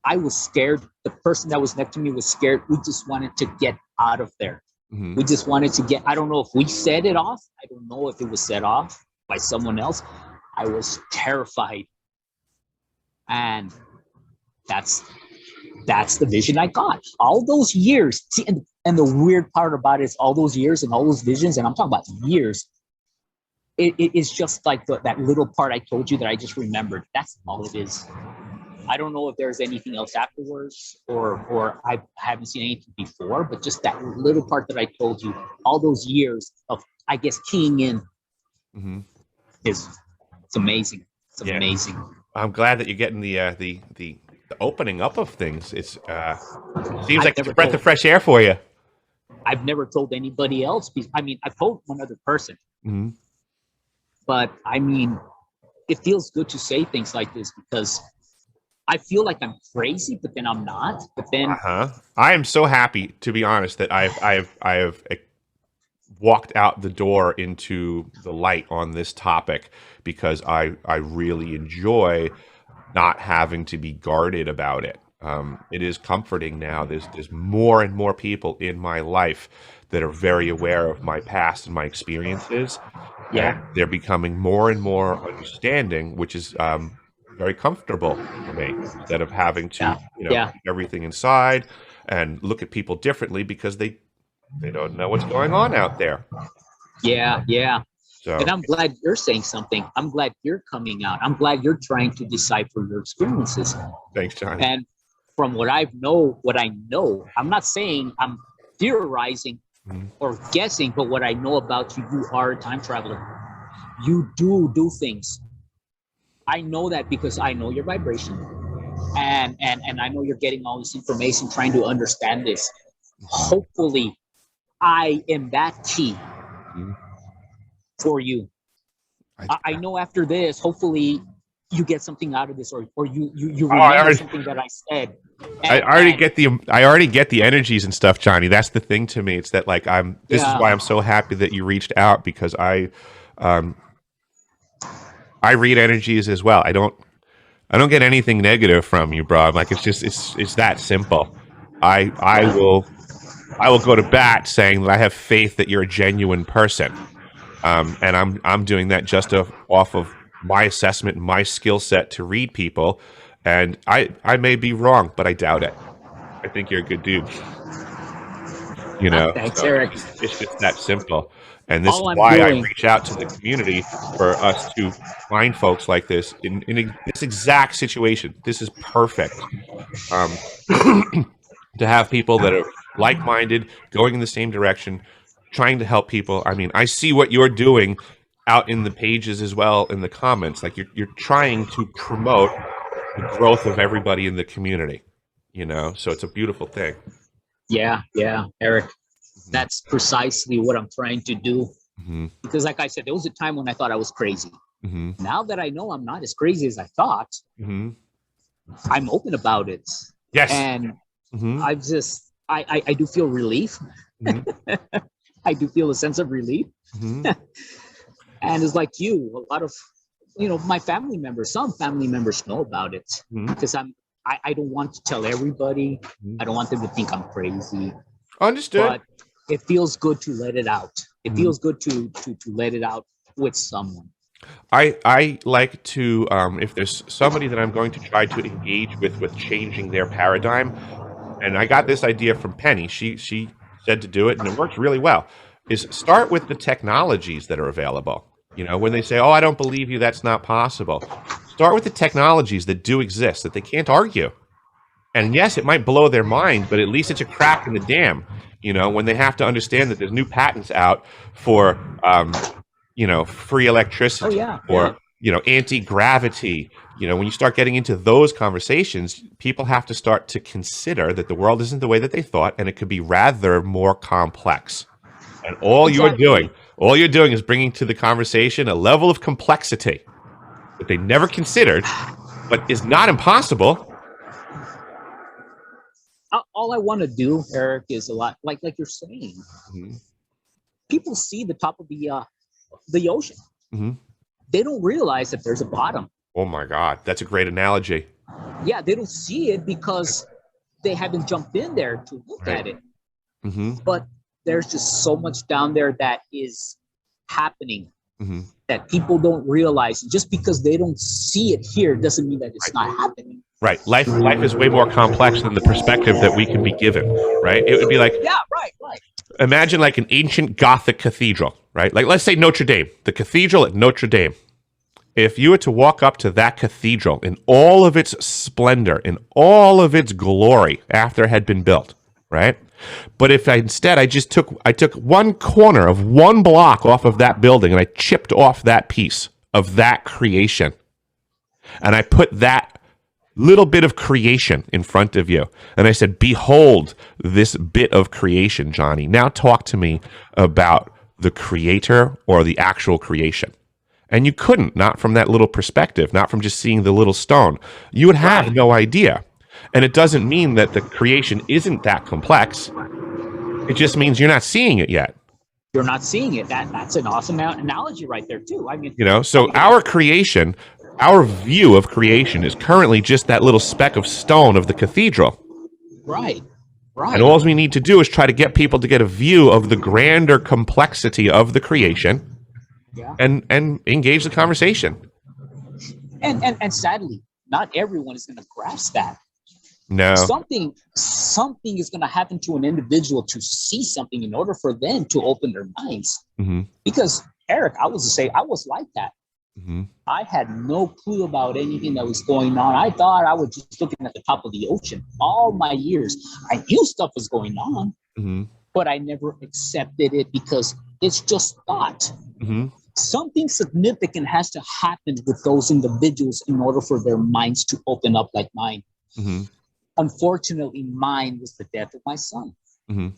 I was scared. The person that was next to me was scared. We just wanted to get out of there. We just wanted to get, I don't know if we set it off. I don't know if it was set off by someone else. I was terrified. And that's the vision I got. All those years. See, and the weird part about it is all those years and all those visions, and I'm talking about years, it is just like that little part I told you that I just remembered. That's all it is. I don't know if there's anything else afterwards or I haven't seen anything before, but just that little part that I told you, all those years of, I guess, keying in it's amazing. It's amazing. I'm glad that you're getting the opening up of things. It's seems like it's a breath of fresh air for you. I've never told anybody else. I mean, I've told one other person, but I mean, it feels good to say things like this because I feel like I'm crazy, but then I'm not. But then I am so happy, to be honest, that I've walked out the door into the light on this topic because I really enjoy not having to be guarded about it. It is comforting now. There's more and more people in my life that are very aware of my past and my experiences, and Yeah. they're becoming more and more understanding, which is very comfortable for me, instead of having to, Yeah. Yeah. keep everything inside and look at people differently because they don't know what's going on out there. Yeah. Yeah. And So I'm glad you're saying something. I'm glad you're coming out. I'm glad you're trying to decipher your experiences. thanks, Johhny. And from what I know, I'm not saying I'm theorizing Mhm. or guessing, but what I know about you, you are a time traveler. You do things. I know that because I know your vibration, and I know you're getting all this information, trying to understand this. Hopefully, I am that key Mhm. for you. I, I know after this, hopefully, you get something out of this, or you oh, I remember already, something that I said. I And already get the energies and stuff, Johhny. That's the thing to me. It's that like this is why yeah, I'm so happy that you reached out, because um I read energies as well. I don't get anything negative from you, bro. I'm like, it's that simple. I I yeah, will I will go to bat saying that I have faith that you're a genuine person. And I'm doing that just off of my assessment and my skill set to read people. And I may be wrong, but I doubt it. I think you're a good dude. thanks, So it's Eric. just that simple. And this is All I'm why I doing, reach out to the community, for us to find folks like this in this exact situation. This is perfect. Um, to have people that are like-minded, going in the same direction, trying to help people. I mean, I see what you're doing out in the pages as well, in the comments. Like, you're trying to promote the growth of everybody in the community. So it's a beautiful thing. yeah, Eric. Hmm. That's precisely what I'm trying to do. Hmm. Because, like I said, there was a time when I thought I was crazy. Hmm. Now that I know I'm not as crazy as I thought, Hmm. I'm open about it, Yes. and Hmm. I've just I do feel relief. Hmm. I do feel a sense of relief, Hmm. and it's like you, a lot of my family members, some family members know about it Hmm. because I don't want to tell everybody. I don't want them to think I'm crazy, Understood. but it feels good to let it out. It Hmm. feels good to let it out with someone. I like to, if there's somebody that I'm going to try to engage with changing their paradigm, and I got this idea from Penny. She said to do it, and it works really well. Is start with the technologies that are available. When they say, "Oh, I don't believe you, that's not possible." Start with the technologies that do exist, that they can't argue. And yes, it might blow their mind, but at least it's a crack in the dam. When they have to understand that there's new patents out for, free Oh electricity, yeah, or yeah. anti-gravity. When you start getting into those conversations, people have to start to consider that the world isn't the way that they thought, and it could be rather more complex. And Exactly. all you're doing is bringing to the conversation a level of complexity that they never considered, but is not impossible. All I want to do, Eric, is a lot like you're saying. Hmm. People see the top of the ocean. Hmm. They don't realize that there's a bottom. Oh my God, that's a great analogy. Yeah, they don't see it because they haven't jumped in there to look Right. at it. Hmm. But there's just so much down there that is happening Hmm. that people don't realize. Just because they don't see it here doesn't mean that it's Right. not happening. Right. Life is way more complex than the perspective that we can be given. Right. It would be like, Yeah, right. imagine like an ancient Gothic cathedral. Right. Like, let's say Notre Dame, the cathedral at Notre Dame. If you were to walk up to that cathedral in all of its splendor, in all of its glory after it had been built, right? But if I took one corner of one block off of that building, and I chipped off that piece of that creation, and I put that little bit of creation in front of you, and I said, "Behold this bit of creation, Johhny. Now talk to me about the creator or the actual creation." And you couldn't, not from that little perspective, not from just seeing the little stone. You would have Right. no idea. And it doesn't mean that the creation isn't that complex. It just means you're not seeing it yet. You're not seeing it. That's an awesome analogy right there too. I mean, So our creation our view of creation is currently just that little speck of stone of the cathedral. Right. And all we need to do is try to get people to get a view of the grander complexity of the creation, Yeah. and engage the conversation. And sadly, not everyone is going to grasp that. No. Something is going to happen to an individual to see something in order for them to open their minds. Mm-hmm. Because Eric, I was like that. Mm-hmm. I had no clue about anything that was going on. I thought I was just looking at the top of the ocean all my years. I knew stuff was going on, Mm-hmm. but I never accepted it because it's just thought. Mm-hmm. Something significant has to happen with those individuals in order for their minds to open up like mine. Mm-hmm. Unfortunately, mine was the death of my son. Mm-hmm.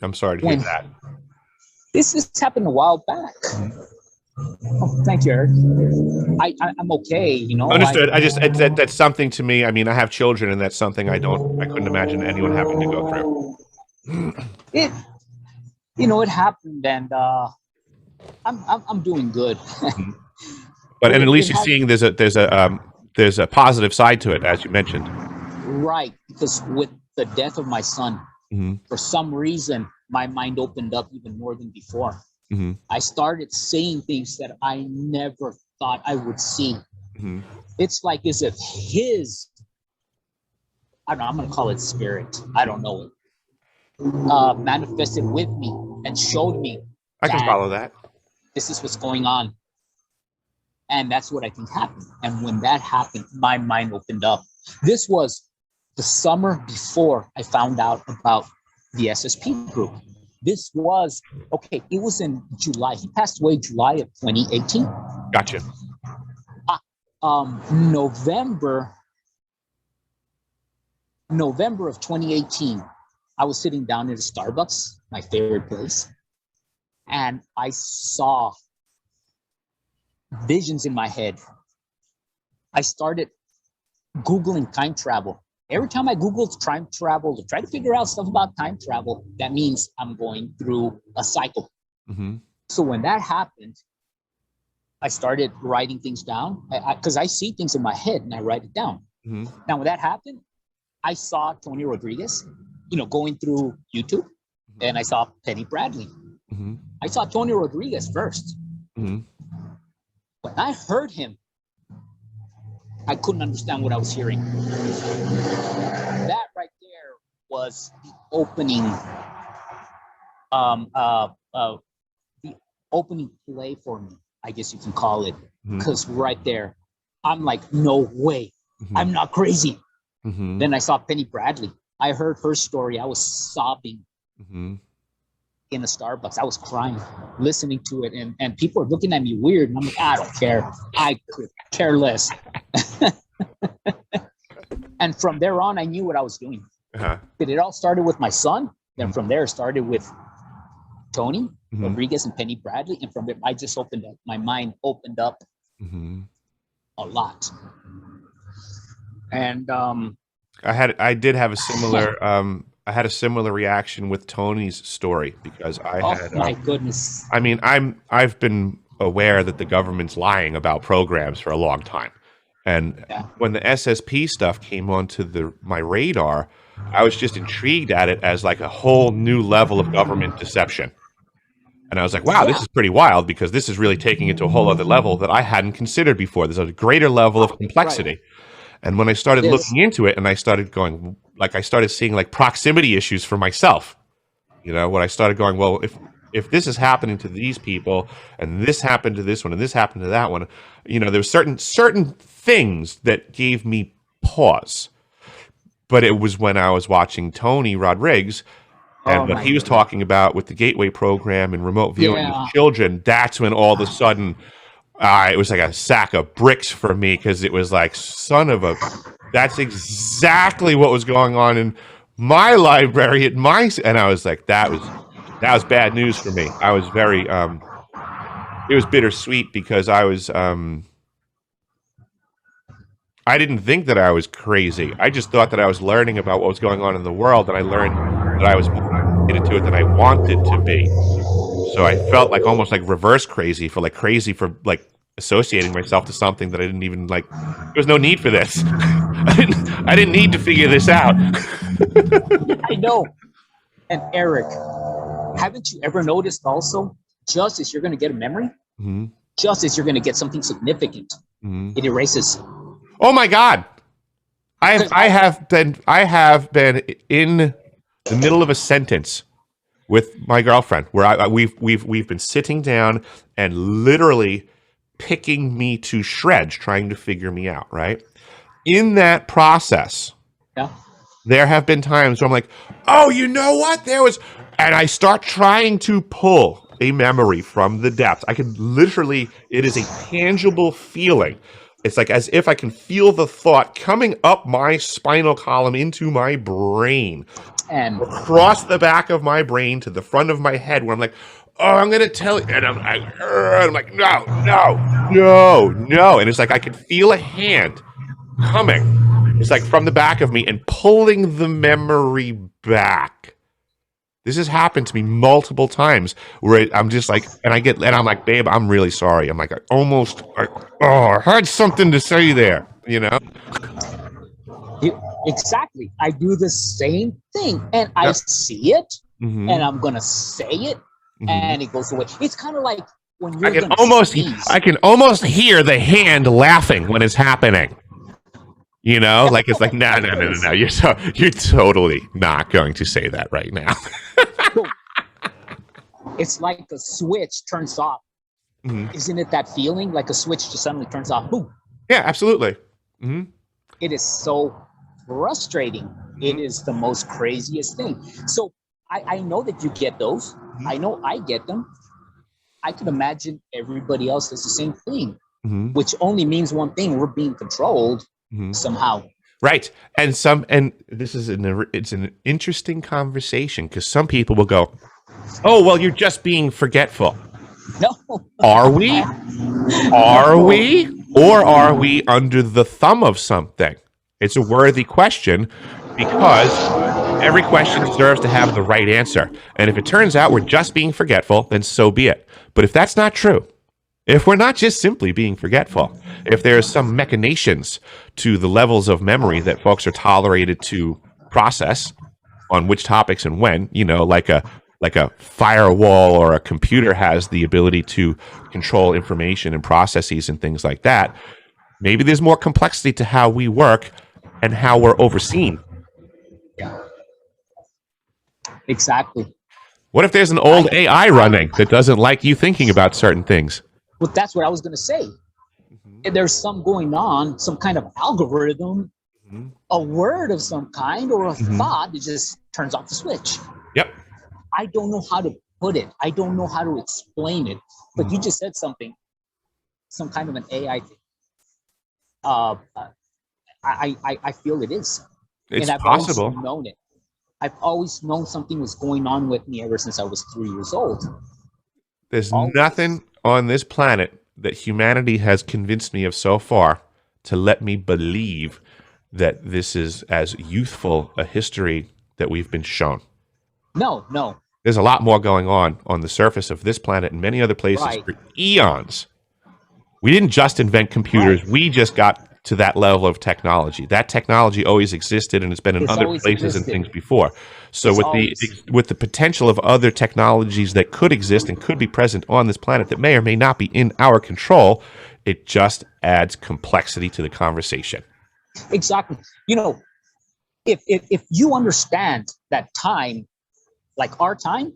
I'm sorry to hear that. This happened a while back. Mm-hmm. Oh, thank you, Eric. I'm okay, you know. Understood. That's something to me. I mean, I have children, and that's something I couldn't imagine anyone having to go through. It happened, and I'm doing good. But and at least you're seeing there's a positive side to it, as you mentioned. Right, because with the death of my son, mm-hmm. for some reason, my mind opened up even more than before. Mm-hmm. I started seeing things that I never thought I would see. Mm-hmm. It's like as if I'm going to call it spirit. I don't know it. Manifested with me and showed me. I can follow that. This is what's going on. And that's what I think happened. And when that happened, my mind opened up. This was the summer before I found out about the SSP group. This was, it was in July. He passed away July of 2018. Gotcha. November of 2018, I was sitting down at a Starbucks, my favorite place, and I saw visions in my head. I started Googling time travel. Every time I Googled time travel to try to figure out stuff about time travel, that means I'm going through a cycle. Mm-hmm. So when that happened, I started writing things down because I see things in my head and I write it down. Mm-hmm. Now, when that happened, I saw Tony Rodriguez, going through YouTube, mm-hmm. and I saw Penny Bradley. Mm-hmm. I saw Tony Rodriguez first. Mm-hmm. When I heard him, I couldn't understand what I was hearing. That right there was the opening, the opening play for me, I guess you can call it. Because right there, I'm like, no way, I'm not crazy. Then I saw Penny Bradley. I heard her story. I was sobbing in a Starbucks. I was crying, listening to it, and people are looking at me weird. And I'm like, I don't care. I could care less. And from there on, I knew what I was doing. But it all started with my son. Then from there, it started with Tony Rodriguez and Penny Bradley. And from there, I just opened up. My mind opened up a lot. And I did have a similar I had a similar reaction with Tony's story because I had my goodness. I mean, I've been aware that the government's lying about programs for a long time. And when the SSP stuff came onto my radar, I was just intrigued at it as like a whole new level of government deception. And I was like, wow, this is pretty wild because this is really taking it to a whole other level that I hadn't considered before. There's a greater level of complexity. Right. And when I started looking into it and I started going, like I started seeing like proximity issues for myself, when I started going, well, if this is happening to these people and this happened to this one and this happened to that one, there were certain things that gave me pause. But it was when I was watching Tony Rodriguez and what he was talking about with the Gateway program and remote viewing of children, that's when all of a sudden it was like a sack of bricks for me because it was like, that's exactly what was going on in my library and I was like, that was bad news for me. I was very, it was bittersweet because I was, I didn't think that I was crazy. I just thought that I was learning about what was going on in the world, and I learned that I was more committed to it than I wanted to be. So I felt like almost like reverse crazy for associating myself to something that I didn't even like. There was no need for this. I didn't need to figure this out. I know. And Eric, haven't you ever noticed also, just as you're going to get a memory, Mm-hmm. just as you're going to get something significant, Mm-hmm. it erases. Oh my God. I have been in the middle of a sentence with my girlfriend where we've been sitting down and literally picking me to shreds, trying to figure me out, right? In that process, Yeah. there have been times where I'm like, oh, you know what? And I start trying to pull a memory from the depths. I can literally, it is a tangible feeling. It's like as if I can feel the thought coming up my spinal column into my brain, And across the back of my brain to the front of my head, where I'm like, oh, I'm going to tell you. And I'm like, no, no, no, no. And it's like I can feel a hand coming. It's like from the back of me and pulling the memory back. This has happened to me multiple times where I'm just like, and I'm like, babe, I'm really sorry. I'm like, I had something to say there, you know? exactly. I do the same thing and I see it Mm-hmm. and I'm going to say it and it goes away. It's kind of like when you're I can almost hear the hand laughing when it's happening. You know, like it's like no. You're totally not going to say that right now. It's like a switch turns off. Mm-hmm. Isn't it that feeling like a switch just suddenly turns off? Boom. Yeah, absolutely. Mm-hmm. It is so frustrating. Mm-hmm. It is the most craziest thing. So I know that you get those. Mm-hmm. I know I get them. I can imagine everybody else does the same thing, mm-hmm. which only means one thing: we're being controlled. Mm-hmm. Somehow, right? And this is it's an interesting conversation because some people will go, "Oh, well, you're just being forgetful." No, are we? Are we? Or are we under the thumb of something? It's a worthy question because every question deserves to have the right answer. And if it turns out we're just being forgetful, then so be it. But if that's not true, if we're not just simply being forgetful, if there's some machinations to the levels of memory that folks are tolerated to process on which topics and when, you know, like a firewall or a computer has the ability to control information and processes and things like that, maybe there's more complexity to how we work and how we're overseen. Yeah. Exactly. What if there's an old AI running that doesn't like you thinking about certain things? Well, that's what I was going to say. Mm-hmm. There's some going on, some kind of algorithm, mm-hmm. a word of some kind, or a mm-hmm. thought that just turns off the switch. Yep. I don't know how to put it. I don't know how to explain it. But mm-hmm. you just said something, some kind of an AI thing. I feel it is. It's and I've possible. Always known it. I've always known something was going on with me ever since I was 3 years old. There's nothing on this planet that humanity has convinced me of so far to let me believe that this is as youthful a history that we've been shown. No. There's a lot more going on the surface of this planet and many other places for eons. We didn't just invent computers. Right. We just got to that level of technology. That technology always existed, and it's been in other places and things before. So with the potential of other technologies that could exist and could be present on this planet that may or may not be in our control, it just adds complexity to the conversation. Exactly. You know, if you understand that time, like our time,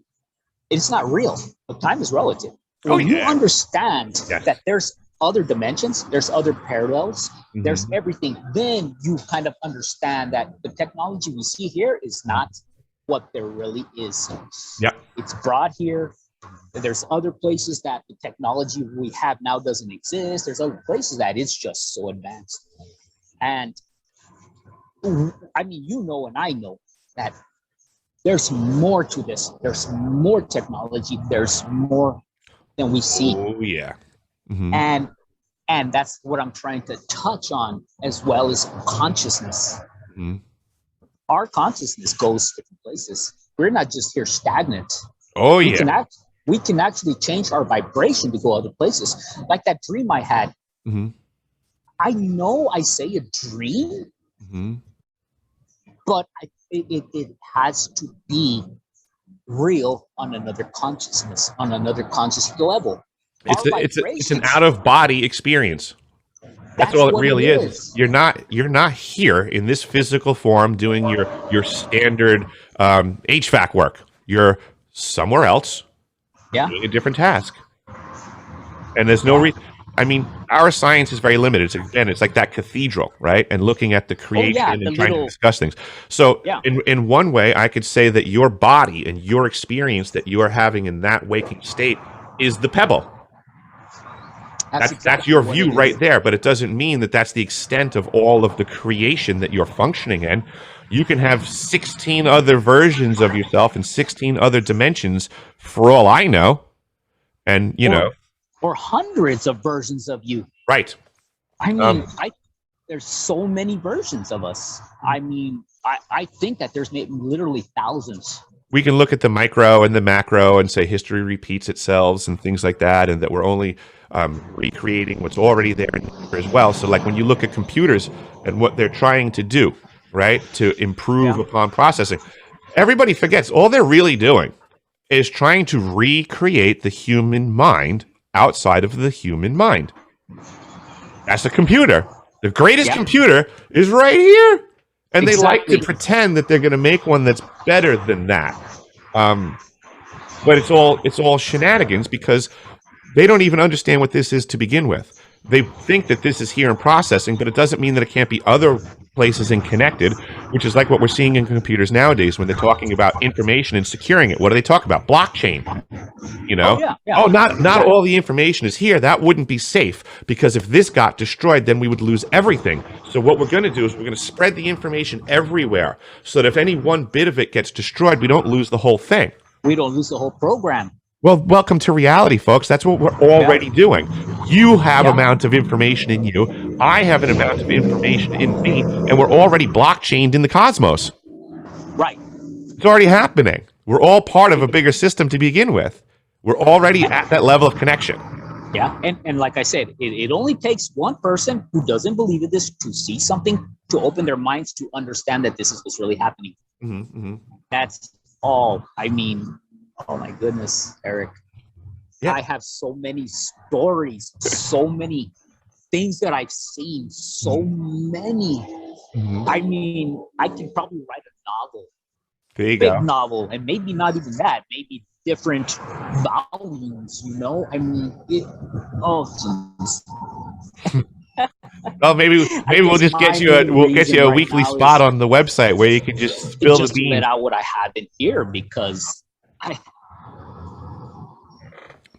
it's not real. But time is relative. When you understand that there's other dimensions, there's other parallels, mm-hmm. there's everything, then you kind of understand that the technology we see here is not what there really is. Yep. It's brought here. There's other places that the technology we have now doesn't exist. There's other places that it's just so advanced. And I mean, you know, and I know that there's more to this. There's more technology. There's more than we see. Oh, yeah. Mm-hmm. And that's what I'm trying to touch on, as well as consciousness. Mm-hmm. Our consciousness goes different places. We're not just here stagnant. Oh, we can we can actually change our vibration to go other places. Like that dream I had. Mm-hmm. I know I say a dream, Mm-hmm. but it has to be real on another consciousness, on another conscious level. It's an out of body experience. That's all it really is. You're not here in this physical form doing your standard HVAC work. You're somewhere else doing a different task. And there's no reason. I mean, our science is very limited. It's like that cathedral, right? And looking at the creation and trying to discuss things. So in one way, I could say that your body and your experience that you are having in that waking state is the pebble. That's your view right there, but it doesn't mean that that's the extent of all of the creation that you're functioning in. You can have 16 other versions of yourself in 16 other dimensions, for all I know. And, or hundreds of versions of you. Right. I mean, there's so many versions of us. I mean, I think that there's maybe literally thousands. We can look at the micro and the macro and say history repeats itself and things like that, and that we're only recreating what's already there as well. So like when you look at computers and what they're trying to do, right, to improve upon processing, everybody forgets all they're really doing is trying to recreate the human mind outside of the human mind. That's a computer. The greatest computer is right here. And they like to pretend that they're going to make one that's better than that. But it's all shenanigans because they don't even understand what this is to begin with. They think that this is here in processing, but it doesn't mean that it can't be other places and connected, which is like what we're seeing in computers nowadays when they're talking about information and securing it. What do they talk about? Blockchain. Not all the information is here. That wouldn't be safe because if this got destroyed, then we would lose everything. So what we're going to do is we're going to spread the information everywhere so that if any one bit of it gets destroyed, we don't lose the whole thing. We don't lose the whole program. Well, welcome to reality, folks. That's what we're already doing. You have amount of information in you. I have an amount of information in me, and we're already blockchained in the cosmos. Right. It's already happening. We're all part of a bigger system to begin with. We're already at that level of connection. Yeah, and like I said, it only takes one person who doesn't believe in this to see something, to open their minds to understand that this is what's really happening. Mm-hmm, mm-hmm. That's all. I mean, oh my goodness, Eric. Yeah. I have so many stories, so many things that I've seen, so many. Mm-hmm. I mean, I can probably write a novel. There you big go. novel, and maybe not even that, maybe different volumes, I mean, Well, maybe we'll just get you a weekly spot on the website where you can just spill the beans. Let out what I have in here because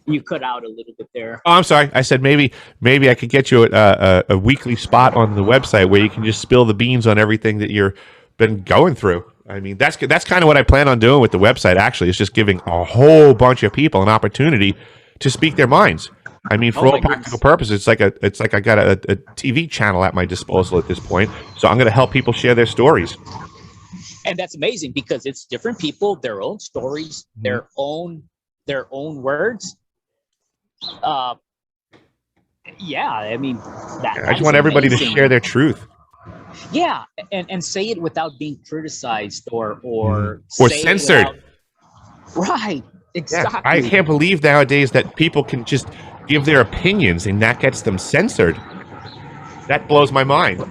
you cut out a little bit there. Oh, I'm sorry. I said maybe I could get you a weekly spot on the website where you can just spill the beans on everything that you've been going through. I mean, that's kind of what I plan on doing with the website, actually. It's just giving a whole bunch of people an opportunity to speak their minds. I mean, for all practical purposes, it's like I got a TV channel at my disposal at this point. So I'm going to help people share their stories. And that's amazing because it's different people, their own stories, their own words. I mean, I just want everybody to share their truth. Yeah, and say it without being criticized or censored. Right, exactly. Yeah, I can't believe nowadays that people can just give their opinions and that gets them censored. That blows my mind.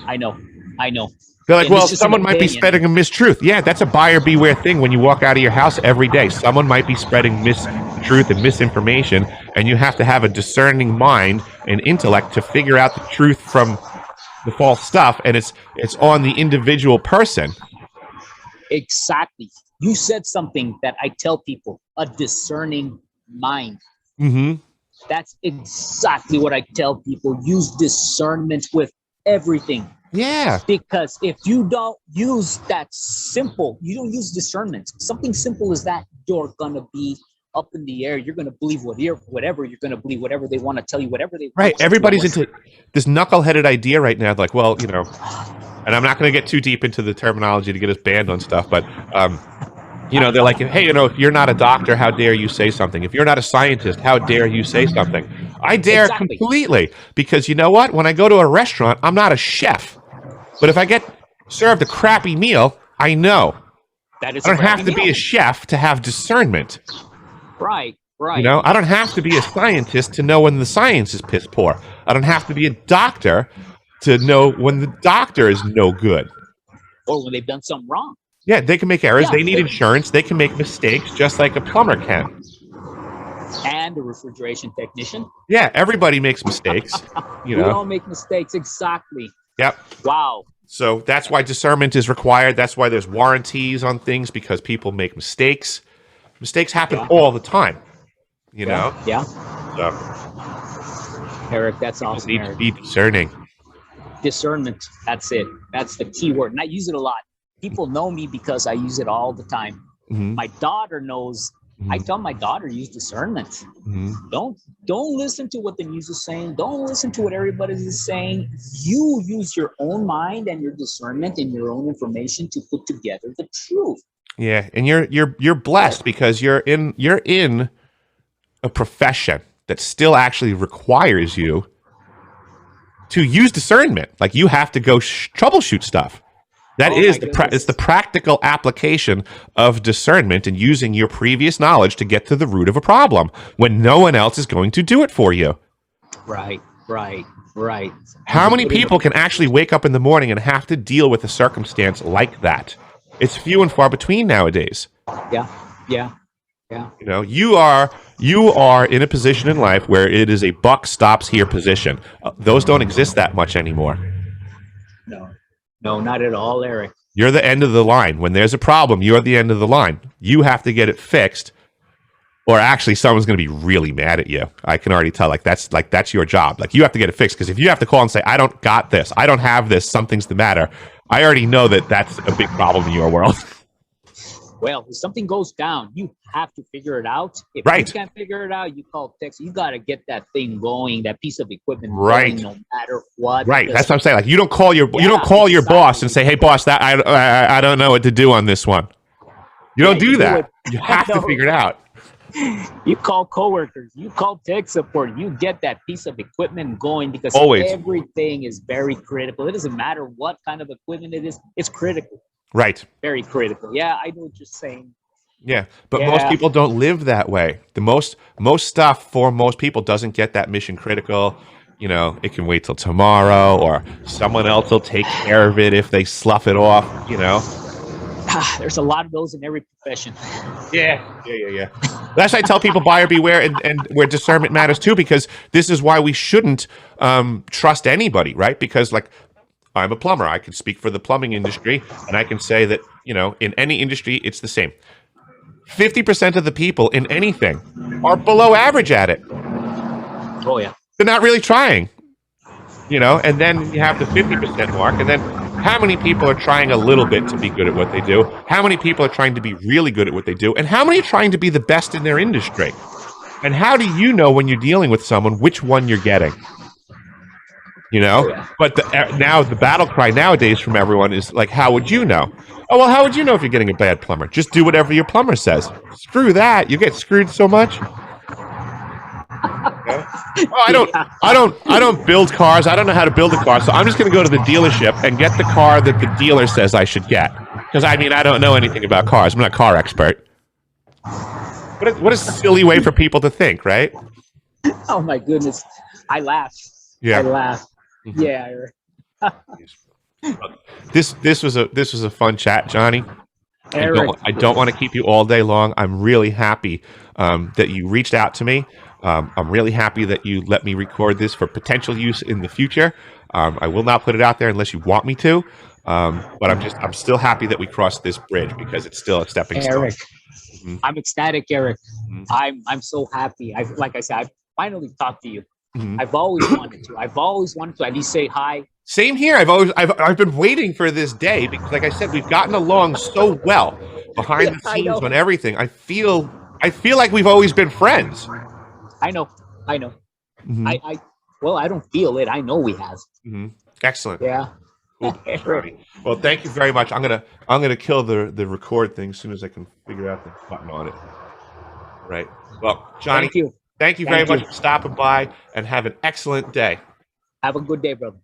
I know. They're like, well, someone might be spreading a mistruth. Yeah, that's a buyer beware thing when you walk out of your house every day. Someone might be spreading mistruth and misinformation, and you have to have a discerning mind and intellect to figure out the truth from the false stuff, and it's on the individual person. Exactly. You said something that I tell people, a discerning mind. Mm-hmm. That's exactly what I tell people. Use discernment with everything. Yeah. Because if you don't use you don't use discernment, something simple as that, you're going to be up in the air. You're going to believe whatever you're going to believe, whatever they want to tell you, whatever they want. Right. Everybody's into this knuckleheaded idea right now. Like, well, and I'm not going to get too deep into the terminology to get us banned on stuff, but You know, they're like, hey, you know, if you're not a doctor, how dare you say something? If you're not a scientist, how dare you say something? I dare Exactly. completely, because you know what? When I go to a restaurant, I'm not a chef. But if I get served a crappy meal, I know. That is I a don't have crappy to be meal. a chef to have discernment. Right. You know, I don't have to be a scientist to know when the science is piss poor. I don't have to be a doctor to know when the doctor is no good. Or when they've done something wrong. Yeah, they can make errors. Yeah. They need insurance. They can make mistakes just like a plumber can. And a refrigeration technician. Yeah, everybody makes mistakes. You We know. all make mistakes. Exactly. Yep. Wow. So that's why discernment is required. That's why there's warranties on things, because people make mistakes. Mistakes happen all the time. You know. Yeah. So Eric, that's people awesome. need Eric. to be discerning. Discernment. That's it. That's the key word. And I use it a lot. People know me because I use it all the time. Mm-hmm. My daughter knows. Mm-hmm. I tell my daughter, use discernment. Mm-hmm. Don't listen to what the news is saying. Don't listen to what everybody is saying. You use your own mind and your discernment and your own information to put together the truth. Yeah, and you're blessed because you're in a profession that still actually requires you to use discernment. Like you have to go troubleshoot stuff. That is it's the practical application of discernment and using your previous knowledge to get to the root of a problem when no one else is going to do it for you. Right. How many people can actually wake up in the morning and have to deal with a circumstance like that? It's few and far between nowadays. Yeah. You know, you are in a position in life where it is a buck stops here position. Those don't exist that much anymore. No, not at all, Eric. You're the end of the line. When there's a problem, you're the end of the line. You have to get it fixed, or actually someone's going to be really mad at you. I can already tell. That's your job. Like you have to get it fixed, because if you have to call and say, I don't got this, I don't have this, something's the matter, I already know that that's a big problem in your world. Well, if something goes down, you have to figure it out. If you can't figure it out, you call tech. You got to get that thing going, that piece of equipment going, no matter what. Right. That's what I'm saying. Like you don't call your boss and say, "Hey, boss, that I don't know what to do on this one." You don't do that. You have to figure it out. You call coworkers. You call tech support. You get that piece of equipment going, because everything is very critical. It doesn't matter what kind of equipment it is. It's critical. Right. Very critical. Yeah, I know what you're saying. Yeah, but most people don't live that way. The most stuff for most people doesn't get that mission critical. You know, it can wait till tomorrow, or someone else will take care of it if they slough it off. You know, there's a lot of those in every profession. Yeah. That's why I tell people buyer beware, and where discernment matters too, because this is why we shouldn't trust anybody, right? Because like, I'm a plumber. I can speak for the plumbing industry, and I can say that, you know, in any industry, it's the same. 50% of the people in anything are below average at it. Oh, yeah. They're not really trying, you know, and then you have the 50% mark, and then how many people are trying a little bit to be good at what they do? How many people are trying to be really good at what they do? And how many are trying to be the best in their industry? And how do you know when you're dealing with someone which one you're getting? You know, but now the battle cry nowadays from everyone is like, how would you know? Oh, well, how would you know if you're getting a bad plumber? Just do whatever your plumber says. Screw that. You get screwed so much. Oh, I don't build cars. I don't know how to build a car. So I'm just going to go to the dealership and get the car that the dealer says I should get. Because I mean, I don't know anything about cars. I'm not a car expert. What a silly way for people to think, right? Oh my goodness. I laugh. Yeah. I laugh. Mm-hmm. Yeah. This was a fun chat, Johhny. Eric. I don't want to keep you all day long. I'm really happy that you reached out to me. I'm really happy that you let me record this for potential use in the future. I will not put it out there unless you want me to. But I'm still happy that we crossed this bridge, because it's still a stepping stone. Eric, I'm ecstatic, Eric. I'm so happy. Like I said, I finally talked to you. I've always wanted to. I've always wanted to at least say hi. Same here. I've been waiting for this day, because, like I said, we've gotten along so well behind the scenes on everything. I feel like we've always been friends. I know. I don't feel it. I know we have. Excellent. Yeah. Cool, Johhny. Well, thank you very much. I'm gonna kill the record thing as soon as I can figure out the button on it. Right. Well, Johhny, Thank you. thank you very Thank you. much for stopping by, and have an excellent day. Have a good day, brother.